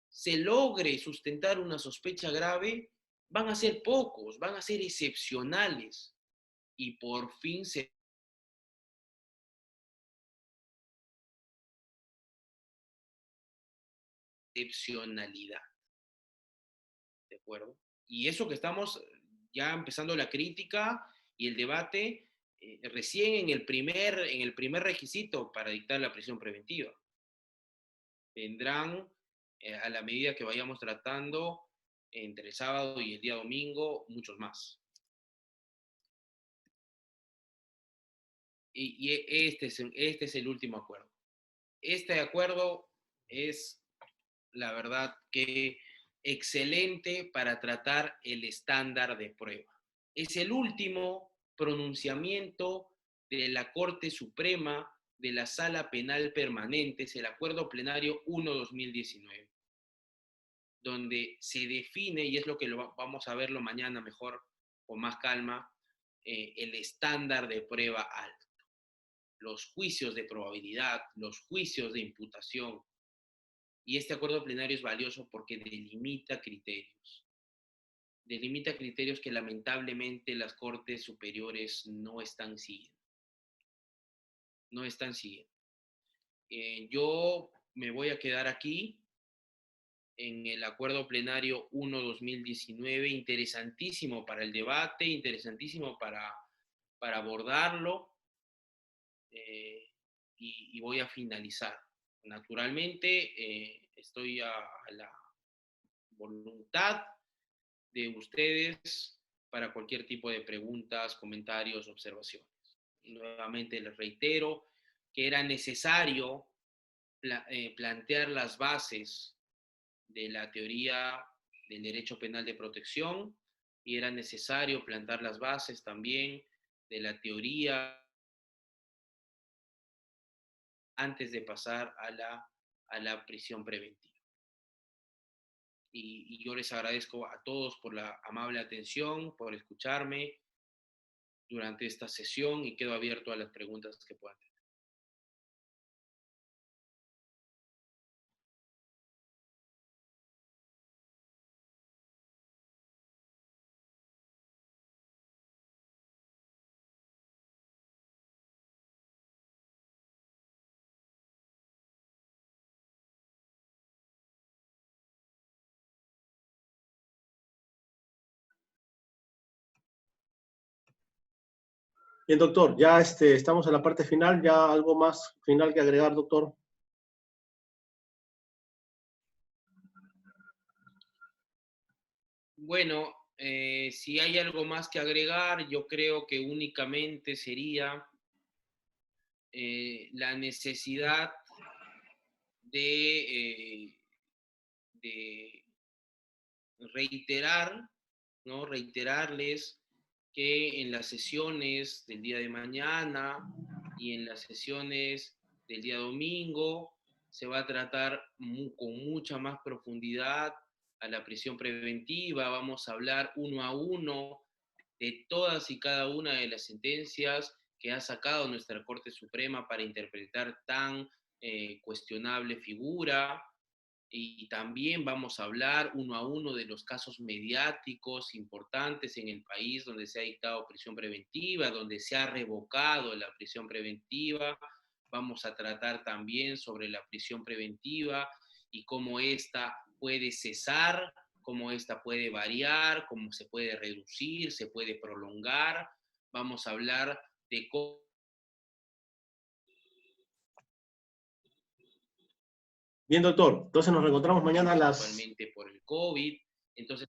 A: se logre sustentar una sospecha grave van a ser pocos, van a ser excepcionales, y por fin se excepcionalidad. ¿De acuerdo? Y eso que estamos ya empezando la crítica y el debate recién en el primer requisito para dictar la prisión preventiva. Vendrán a la medida que vayamos tratando entre el sábado y el día domingo, muchos más. Y este es el último acuerdo. Este acuerdo es, la verdad, que excelente para tratar el estándar de prueba. Es el último pronunciamiento de la Corte Suprema de la Sala Penal Permanente, es el Acuerdo Plenario 1/2019, donde se define, y es lo que vamos a verlo mañana mejor, con más calma, el estándar de prueba alto. Los juicios de probabilidad, los juicios de imputación. Y este acuerdo plenario es valioso porque delimita criterios. Delimita criterios que lamentablemente las Cortes Superiores no están siguiendo. No están siguiendo. Yo me voy a quedar aquí en el acuerdo plenario 1/2019, interesantísimo para el debate, interesantísimo para abordarlo, y voy a finalizar. Naturalmente, estoy a la voluntad de ustedes para cualquier tipo de preguntas, comentarios, observaciones. Nuevamente les reitero que era necesario plantear las bases de la teoría del derecho penal de protección y era necesario plantar las bases también de la teoría antes de pasar a la prisión preventiva. Y yo les agradezco a todos por la amable atención, por escucharme durante esta sesión y quedo abierto a las preguntas que puedan tener.
B: Bien, doctor, ya estamos en la parte final. ¿Ya algo más final que agregar, doctor?
A: Bueno, si hay algo más que agregar, yo creo que únicamente sería la necesidad de reiterar, ¿no? Reiterarles que en las sesiones del día de mañana y en las sesiones del día domingo se va a tratar con mucha más profundidad a la prisión preventiva. Vamos a hablar uno a uno de todas y cada una de las sentencias que ha sacado nuestra Corte Suprema para interpretar tan cuestionable figura. Y también vamos a hablar uno a uno de los casos mediáticos importantes en el país donde se ha dictado prisión preventiva, donde se ha revocado la prisión preventiva. Vamos a tratar también sobre la prisión preventiva y cómo ésta puede cesar, cómo ésta puede variar, cómo se puede reducir, se puede prolongar. Vamos a hablar de cómo...
B: Bien, doctor. Entonces nos reencontramos mañana a las...
A: Actualmente por el COVID. Entonces,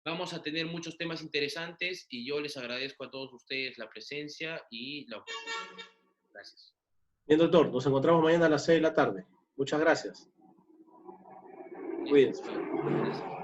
A: vamos a tener muchos temas interesantes y yo les agradezco a todos ustedes la presencia y la oportunidad. Gracias.
B: Bien, doctor. Nos encontramos mañana a las 6 de la tarde. Muchas gracias. Cuídense.
A: Gracias.